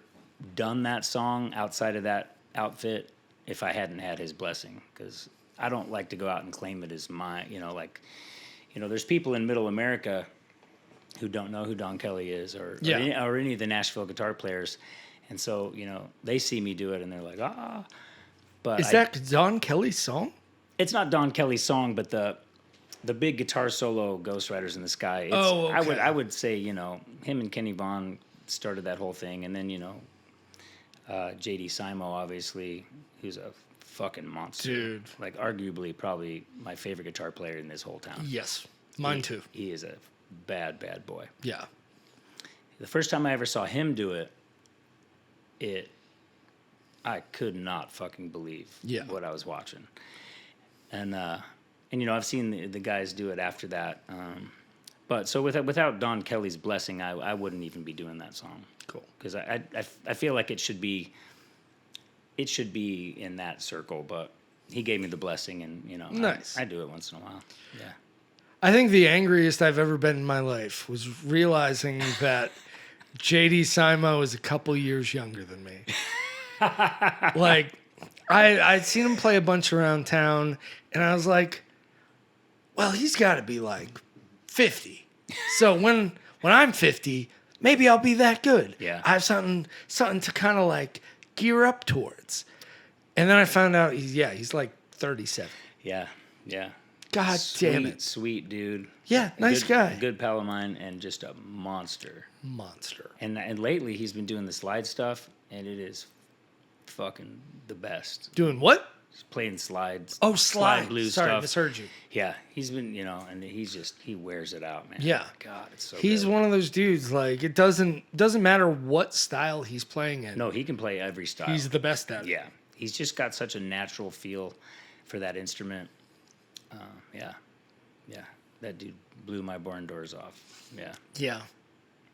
done that song outside of that outfit if I hadn't had his blessing, because I don't like to go out and claim it as my, there's people in Middle America who don't know who Don Kelly is or any of the Nashville guitar players. And so, they see me do it and they're like, ah. But Is that Don Kelly's song? It's not Don Kelly's song, but the big guitar solo, Ghost Riders in the Sky. Okay. I would say, him and Kenny Vaughn started that whole thing. And then, J.D. Simo, obviously, who's a fucking monster. Dude. Like, arguably, probably my favorite guitar player in this whole town. Yes. Mine too. He is a bad, bad boy. Yeah. The first time I ever saw him do it, I could not fucking believe what I was watching. And I've seen the guys do it after that. But so without Don Kelly's blessing, I wouldn't even be doing that song. Cool. Because I feel like it should be in that circle, but he gave me the blessing, and Nice. I do it once in a while. Yeah. I think the angriest I've ever been in my life was realizing that J.D. Simo is a couple years younger than me. Like, I'd seen him play a bunch around town, and I was like, well, he's got to be like 50. So when I'm 50, maybe I'll be that good. Yeah. I have something to kind of like gear up towards. And then I found out he's like 37. Yeah. God damn it. Sweet dude. Yeah, nice guy. Good pal of mine, and just a monster. And lately he's been doing the slide stuff, and it is fucking the best. Doing what? He's playing slides. Oh, slide blues Sorry, stuff. misheard you. Yeah, he's been, and he wears it out, man. Yeah. God, it's so He's good. one of those dudes, like, it doesn't matter what style he's playing in. No, he can play every style. He's the best at it. Yeah. He's just got such a natural feel for that instrument. Yeah. That dude blew my barn doors off. Yeah. Yeah.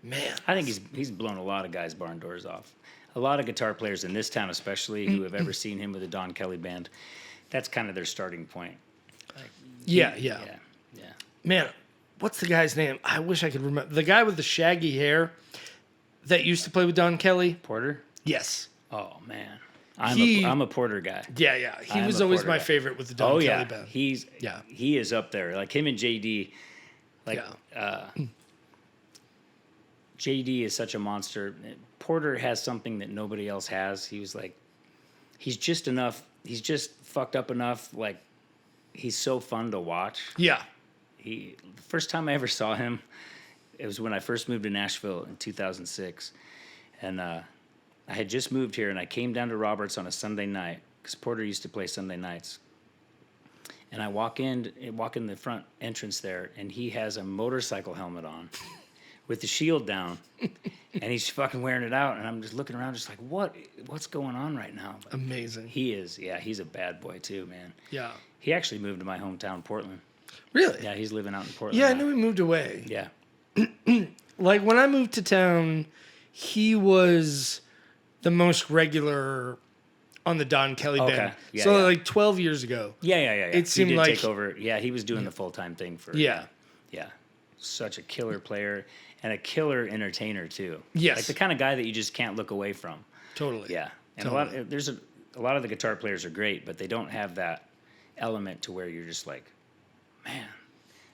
Man. I think he's blown a lot of guys' barn doors off. A lot of guitar players in this town, especially, who have ever seen him with a Don Kelly band, that's kind of their starting point. Like, Yeah. Man, What's the guy's name? I wish I could remember. The guy with the shaggy hair that used to play with Don Kelly? Porter? Yes. Oh, man. I'm a Porter guy. Yeah. He was always my favorite with the Don Kelly band. He is up there. Like him and JD. JD is such a monster. Porter has something that nobody else has. He was like, he's just fucked up enough. Like, he's so fun to watch. Yeah. The first time I ever saw him, it was when I first moved to Nashville in 2006. And I had just moved here, and I came down to Roberts on a Sunday night, because Porter used to play Sunday nights. And I walk in the front entrance there, and he has a motorcycle helmet on with the shield down, and he's fucking wearing it out. And I'm just looking around, just like, what's going on right now? But amazing. he's a bad boy too, man. Yeah. He actually moved to my hometown, Portland. Really? Yeah, he's living out in Portland. Yeah, I now. knew he moved away. Yeah. Like, when I moved to town, he was the most regular on the Don Kelly Okay. band. Yeah, so, yeah. like, 12 years ago. Yeah. It seemed he did like take over. Yeah, he was doing the full-time thing for. Yeah. Yeah. Such a killer player and a killer entertainer too. Yes. Like the kind of guy that you just can't look away from. Totally. Yeah. And Totally. a lot of the guitar players are great, but they don't have that element to where you're just like, man,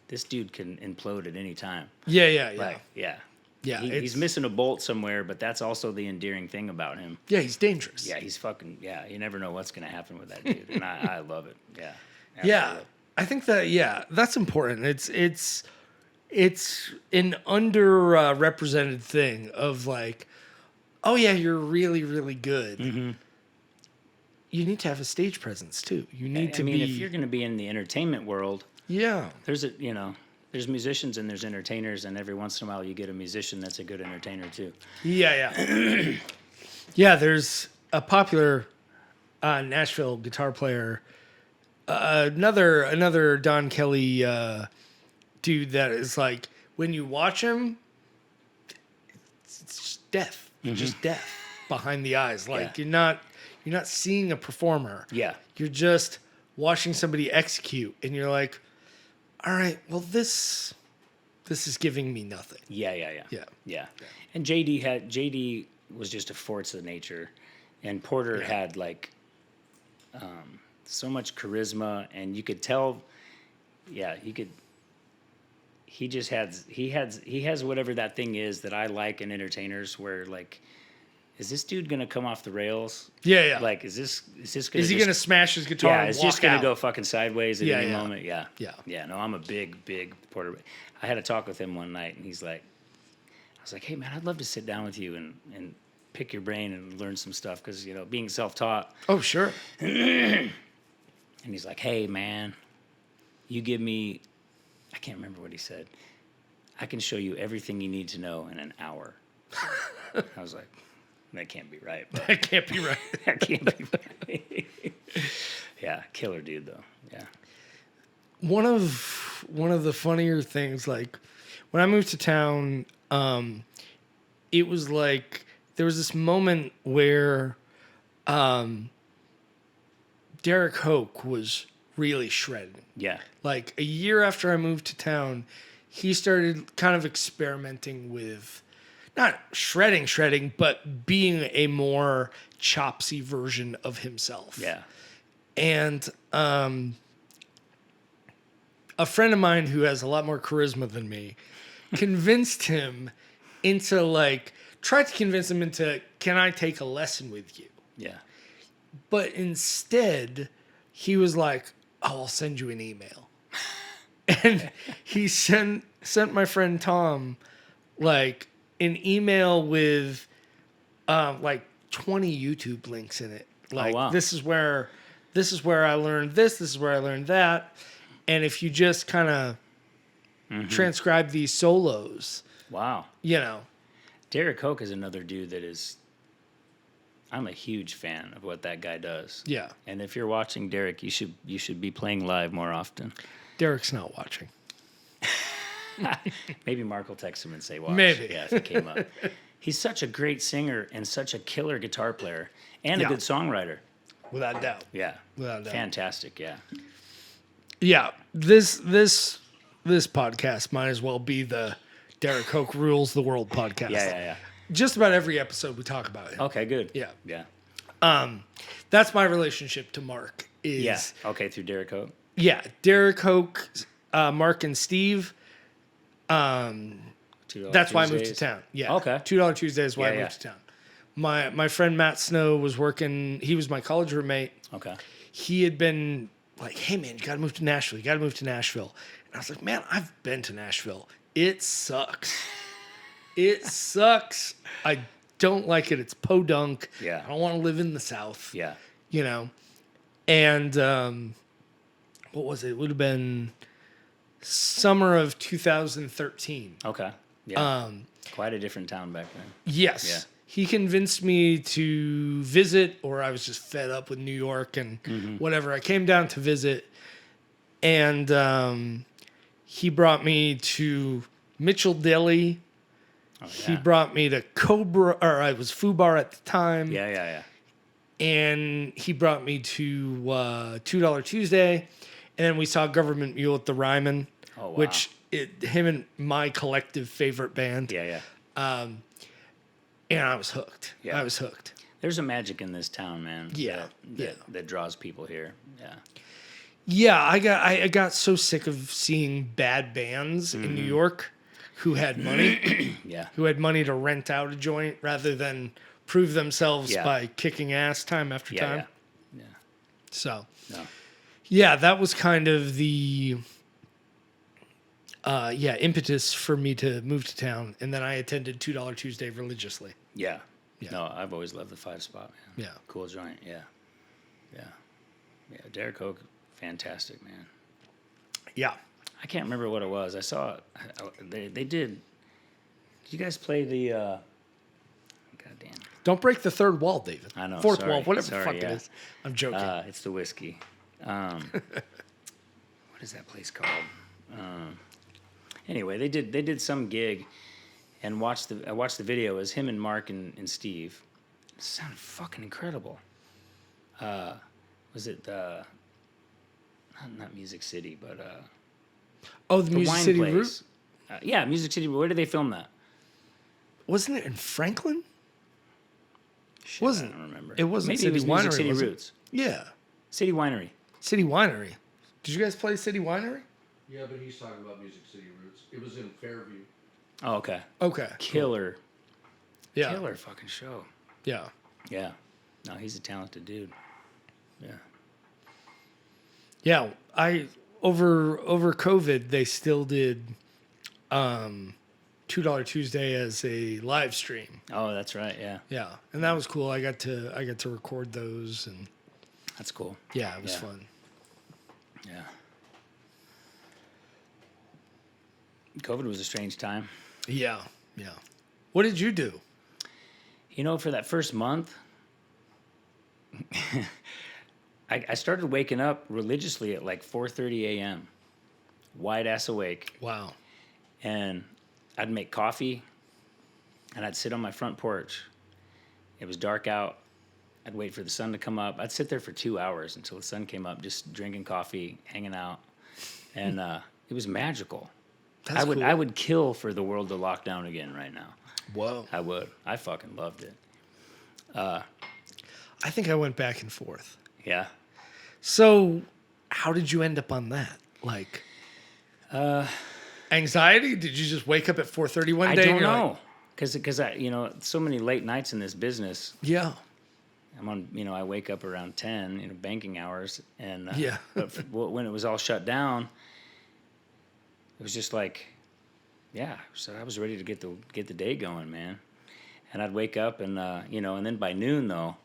this dude can implode at any time. Yeah. Like, yeah. Yeah, He's missing a bolt somewhere, but that's also the endearing thing about him. Yeah, he's dangerous. Yeah, you never know what's going to happen with that dude. And I love it. Yeah. Yeah, Absolutely. I think that's important. It's an underrepresented thing of like, oh yeah, you're really, really good. Mm-hmm. You need to have a stage presence too. You need to be. If you're going to be in the entertainment world, Yeah. There's musicians and there's entertainers, and every once in a while you get a musician that's a good entertainer too. Yeah. Yeah, there's a popular Nashville guitar player, another Don Kelly dude that is like, when you watch him, it's just death, just death behind the eyes. Like Yeah. you're not seeing a performer. Yeah. You're just watching somebody execute, and you're like, all right, well, this is giving me nothing. Yeah. And JD was just a force of nature, and Porter had like so much charisma, and you could tell. Yeah, he has whatever that thing is that I like in entertainers, where like, is this dude gonna come off the rails? Yeah. Like, is he gonna smash his guitar? Yeah, and it's walk just gonna out? go fucking sideways at any moment. Yeah. Yeah. No, I'm a big Porter. I had a talk with him one night, and he's like, I was like, hey man, I'd love to sit down with you and pick your brain and learn some stuff, because being self-taught. Oh sure. And he's like, hey man, you give me, I can't remember what he said. I can show you everything you need to know in an hour. I was like, that can't be right. But That can't be right. that can't be right. Yeah, killer dude though. Yeah. One of the funnier things, like when I moved to town, it was like there was this moment where Derek Hoke was really shredding. Yeah. Like a year after I moved to town, he started kind of experimenting with not shredding, but being a more chopsy version of himself. Yeah. And a friend of mine who has a lot more charisma than me convinced him tried to convince him into, can I take a lesson with you? Yeah. But instead, he was like, oh, I'll send you an email. And he sent my friend Tom like an email with like 20 YouTube links in it. Like, wow. this is where I learned this is where I learned that. And if you just kind of transcribe these solos, Wow. Derek Hoke is another dude that is, I'm a huge fan of what that guy does. Yeah. And if you're watching Derek, you should be playing live more often. Derek's not watching. Maybe Mark will text him and say, watch. Maybe. Yeah, if it came up. He's such a great singer and such a killer guitar player and a Yeah. good songwriter. Without doubt. Yeah. Without doubt. Fantastic, yeah. Yeah. This podcast might as well be the Derek Hoke Rules the World podcast. Yeah. Just about every episode we talk about him. Okay, good. Yeah. Yeah. That's my relationship to Mark. Is Yeah. Okay, through Derek Hoke. Yeah, Derek Hoke, Mark and Steve. That's why I moved to town. Yeah. Okay. $2 Tuesday is why I Yeah, moved to town. My friend Matt Snow was working. He was my college roommate. Okay. He had been like, hey man, you got to move to Nashville. You got to move to Nashville. And I was like, man, I've been to Nashville. It sucks. It sucks. I don't like it. It's podunk. Yeah. I don't want to live in the South. Yeah. And what was it? It would have been summer of 2013. Okay. Yeah. Quite a different town back then. Yes. Yeah. He convinced me to visit, or I was just fed up with New York and whatever. I came down to visit, and he brought me to Mitchell Deli. Oh, yeah. He brought me to Cobra, or I was Foo Bar at the time. Yeah. And he brought me to $2 Tuesday, and then we saw Government Mule at the Ryman, Oh, wow. which him and my collective favorite band. Yeah. And I was hooked. Yeah. I was hooked. There's a magic in this town, man. Yeah, That draws people here. Yeah. Yeah, I got so sick of seeing bad bands in New York who had money, Yeah. who had money to rent out a joint rather than prove themselves Yeah. by kicking ass time after time. Yeah. So, No. yeah, that was kind of the impetus for me to move to town, and then I attended $2 Tuesday religiously. Yeah. Yeah. No, I've always loved the 5 Spot, man. Yeah. Cool joint. Yeah. Derek Hoke, fantastic, man. Yeah. I can't remember what it was. I saw they did. Did you guys play the? Goddamn. Don't break the third wall, David. I know. Fourth sorry. wall, whatever Sorry, the fuck yeah. it is. I'm joking. It's the whiskey. What is that place called? Anyway, they did some gig, and I watched the video. It was him and Mark and Steve. It sounded fucking incredible. Was it not Music City, but Oh, the Music wine City place. Route? Yeah, Music City. Where did they film that? Wasn't it in Franklin? Shit, Wasn't. I don't remember. It wasn't Maybe City it was Winery, Music City was it? Roots. Yeah. City Winery. City Winery. Did you guys play City Winery? Yeah, but he's talking about Music City Roots. It was in Fairview. Oh, okay. Okay. Killer. Yeah. Killer fucking show. Yeah. Yeah. No, he's a talented dude. Yeah. Yeah. Over COVID, they still did $2 Tuesday as a live stream. Oh, that's right. Yeah. Yeah. And that was cool. I got to record those, and That's cool. yeah, it was Yeah. fun. Yeah. COVID was a strange time. Yeah. Yeah. What did you do? You know, for that first month, I started waking up religiously at like 4:30 a.m., wide ass awake, Wow. and I'd make coffee, and I'd sit on my front porch. It was dark out. I'd wait for the sun to come up. I'd sit there for 2 hours until the sun came up, just drinking coffee, hanging out, and it was magical. That's I would cool. I would kill for the world to lock down again right now. Whoa. I would. I fucking loved it. I think I went back and forth. Yeah. So, how did you end up on that? Like, anxiety? Did you just wake up at 4:30 one I day? don't and you're know. like, Because I, so many late nights in this business. yeah. I'm on, I wake up around 10, banking hours. And Yeah. but when it was all shut down, it was just like, yeah, so I was ready to get the day going, man. And I'd wake up and, and then by noon, though,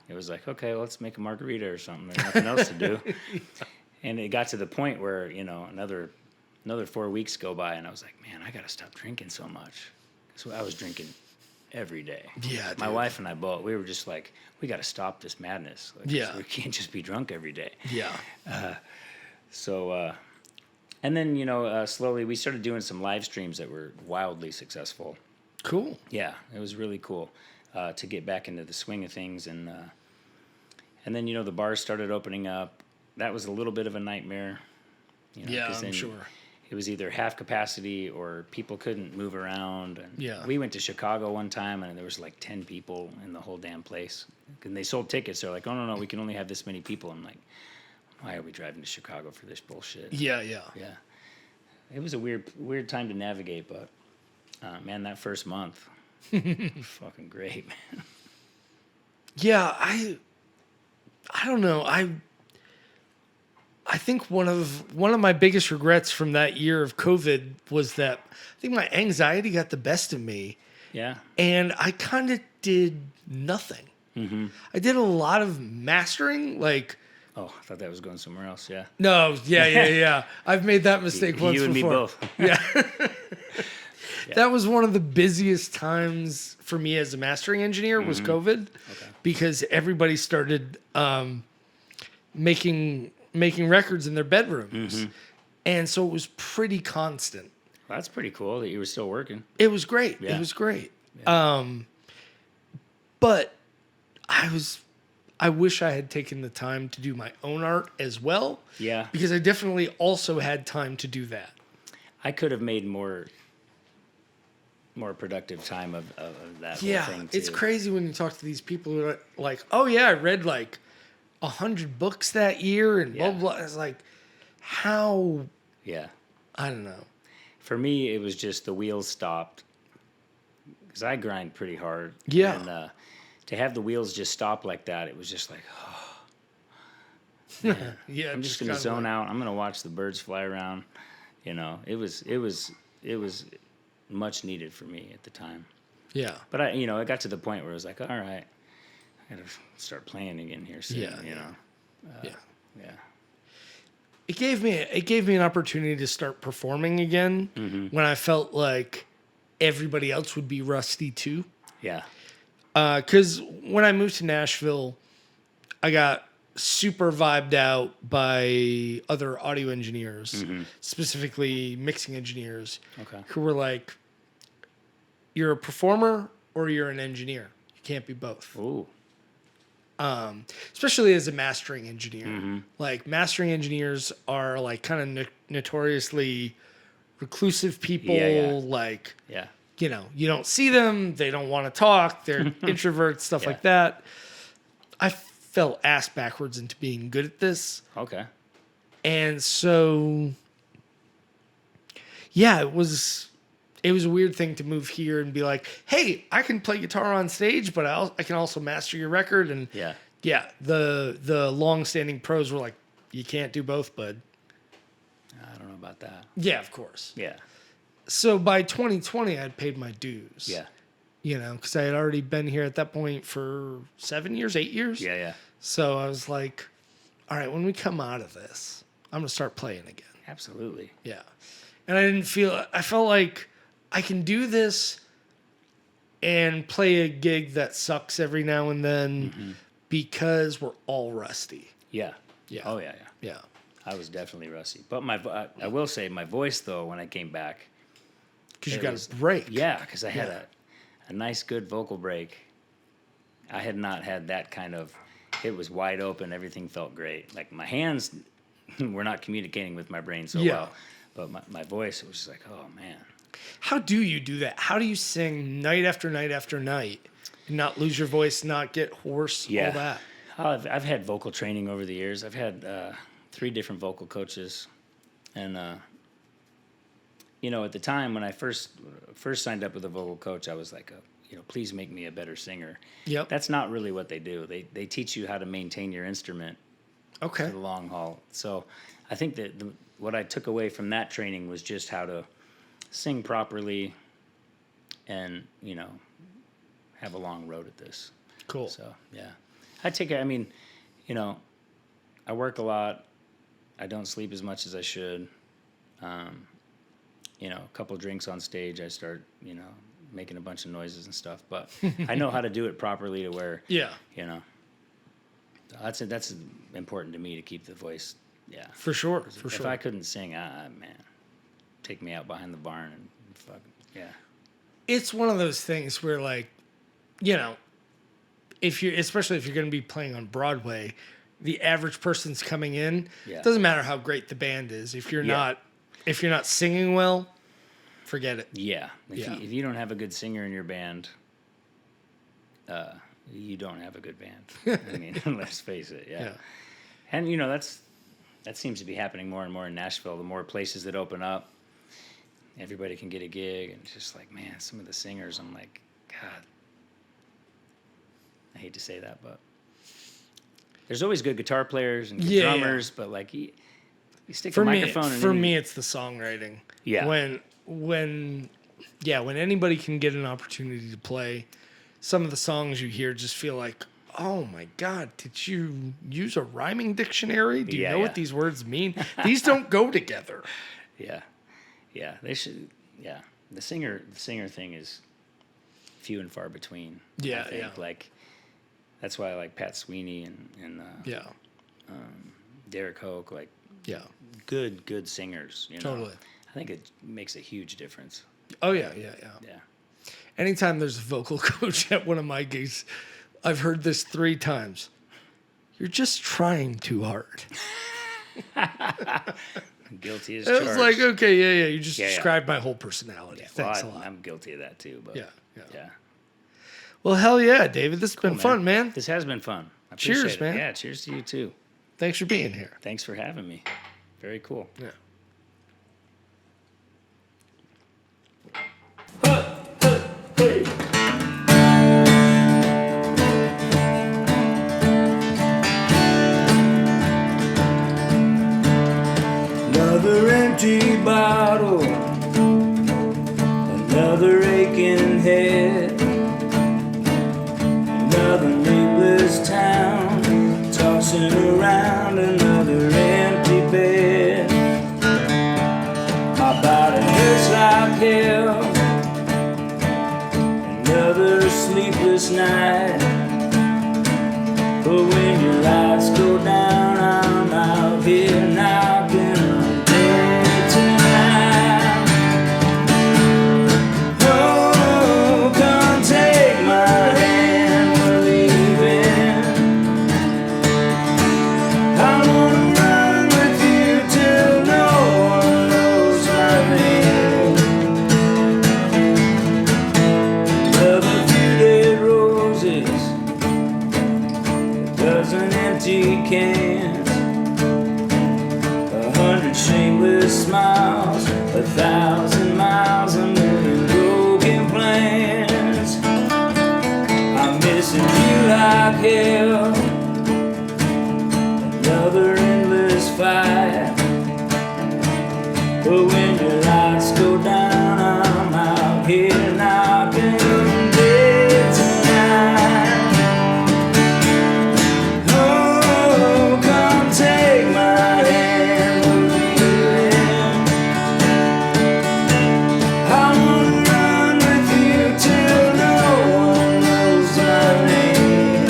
it was like, okay, let's make a margarita or something. There's nothing else to do. And it got to the point where, another 4 weeks go by, and I was like, man, I got to stop drinking so much. So I was drinking every day. Yeah, My dude. wife and I both, we were just like, we got to stop this madness. Like, Yeah. we can't just be drunk every day. Yeah. So, and then, slowly we started doing some live streams that were wildly successful. Cool. Yeah, it was really cool to get back into the swing of things. And then, the bars started opening up. That was a little bit of a nightmare. Yeah, 'cause I'm then sure. It was either half capacity or people couldn't move around. And Yeah. we went to Chicago one time and there was like 10 people in the whole damn place. And they sold tickets. They're like, oh, no, we can only have this many people. I'm like, why are we driving to Chicago for this bullshit? Yeah, yeah. Yeah. It was a weird time to navigate, but man, that first month, fucking great, man. Yeah, I don't know. I think one of my biggest regrets from that year of COVID was that I think my anxiety got the best of me, Yeah. and I kind of did nothing. Mm-hmm. I did a lot of mastering, like. Oh, I thought that was going somewhere else. Yeah. No, yeah. I've made that mistake once You and before. me both. Yeah. That was one of the busiest times for me as a mastering engineer was COVID, because everybody started making records in their bedrooms, and so it was pretty constant. Well, that's pretty cool that you were still working. It was great. Yeah. It was great. Yeah. But I wish I had taken the time to do my own art as well. Yeah. Because I definitely also had time to do that. I could have made more productive time of that whole thing too. It's crazy when you talk to these people who are like, oh yeah, I read like 100 books that year and blah, Yeah. blah. It's like, how, Yeah. I don't know. For me, it was just the wheels stopped because I grind pretty hard. Yeah. And to have the wheels just stop like that, it was just like, Yeah. I'm just gonna zone out. I'm gonna watch the birds fly around. It was much needed for me at the time. Yeah. But it got to the point where I was like, all right, I gotta start playing again here soon. Yeah. Yeah. Yeah. It gave me an opportunity to start performing again when I felt like everybody else would be rusty too. Yeah. Because when I moved to Nashville, I got super vibed out by other audio engineers, specifically mixing engineers, Okay. who were like, you're a performer or you're an engineer. You can't be both. Ooh. Especially as a mastering engineer. Like mastering engineers are like kind of notoriously reclusive people. Like, you know, you don't see them. They don't want to talk. They're introverts, stuff like that. I fell ass backwards into being good at this. Okay. And so, yeah, it was a weird thing to move here and be like, hey, I can play guitar on stage, but I can also master your record. And the long-standing pros were like, you can't do both, bud. I don't know about that. Yeah, of course. Yeah. So by 2020, I'd paid my dues. Yeah. You know, because I had already been here at that point for 8 years. Yeah, yeah. So I was like, all right, when we come out of this, I'm going to start playing again. Absolutely. Yeah. And I felt like I can do this and play a gig that sucks every now and then because we're all rusty. Yeah. Yeah. Oh, yeah, yeah. Yeah. I was definitely rusty. But I will say my voice, though, when I came back. Because you got a break. Yeah, because I had a nice, good vocal break. I had not had that kind of, it was wide open. Everything felt great. Like my hands were not communicating with my brain so well. But my voice, it was just like, oh, man. How do you do that? How do you sing night after night after night and not lose your voice, not get hoarse, all that? I've had vocal training over the years. I've had 3 different vocal coaches. And, you know, at the time when I first signed up with a vocal coach, I was like, you know, please make me a better singer. Yep. That's not really what they do. They teach you how to maintain your instrument for the long haul. So I think that what I took away from that training was just how to sing properly and, you know, have a long road at this. Cool. So, yeah. I mean, you know, I work a lot. I don't sleep as much as I should. You know, a couple drinks on stage, I start, you know, making a bunch of noises and stuff. But I know how to do it properly to where, you know, that's important to me to keep the voice. Yeah. For sure. If I couldn't sing, man, take me out behind the barn and fuck, yeah. It's one of those things where, like, you know, especially if you're going to be playing on Broadway, the average person's coming in. Yeah. It doesn't matter how great the band is. If you're not singing well, forget it. Yeah. If you don't have a good singer in your band, you don't have a good band. I mean, let's face it. Yeah. And you know, that seems to be happening more and more in Nashville. The more places that open up, everybody can get a gig, and it's just like, man, some of the singers, I'm like, God, I hate to say that, but there's always good guitar players and good drummers, but like you stick a microphone in. For me, it's the songwriting. Yeah. When anybody can get an opportunity to play, some of the songs you hear just feel like, oh my God, did you use a rhyming dictionary? Do you know what these words mean? These don't go together. Yeah. Yeah. They should. Yeah. The singer thing is few and far between. Yeah. I think. Like, that's why I like Pat Sweeney and Derek Hoke, like good singers. You know? Totally. I think it makes a huge difference. Oh yeah. Anytime there's a vocal coach at one of my gigs, I've heard this 3 times. You're just trying too hard. Guilty as charged. It was like, okay, yeah. You just described my whole personality. Yeah. Thanks a lot. I'm guilty of that too. But yeah. Well, hell yeah, David. This has been fun, man. This has been fun. I cheers, appreciate it. man. Yeah, cheers to you too. Thanks for being here. Thanks for having me. Very cool. Yeah. Another empty bottle, another aching head, another nameless town, tossing around another empty bed. My body hurts like hell, another sleepless night. But when your lights go down, I'm out here knocking on dead tonight. Oh, 1,000 miles, a million broken plans. I'm missing you like hell. Another endless fight. But when your lights go down, I'm out here knocking dead tonight. Oh, come take my hand, baby. I wanna run with you till no one knows my name.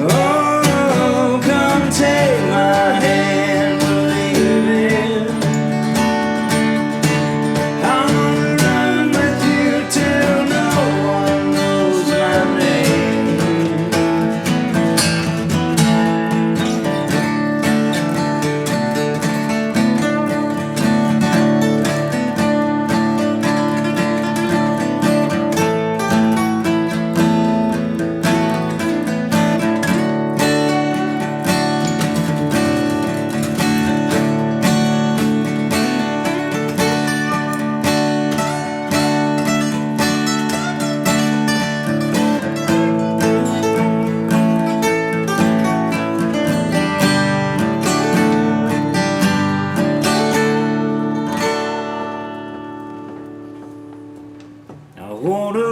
Oh, come take my hand, believe it. I wanna run with you till no one knows my name. I wanna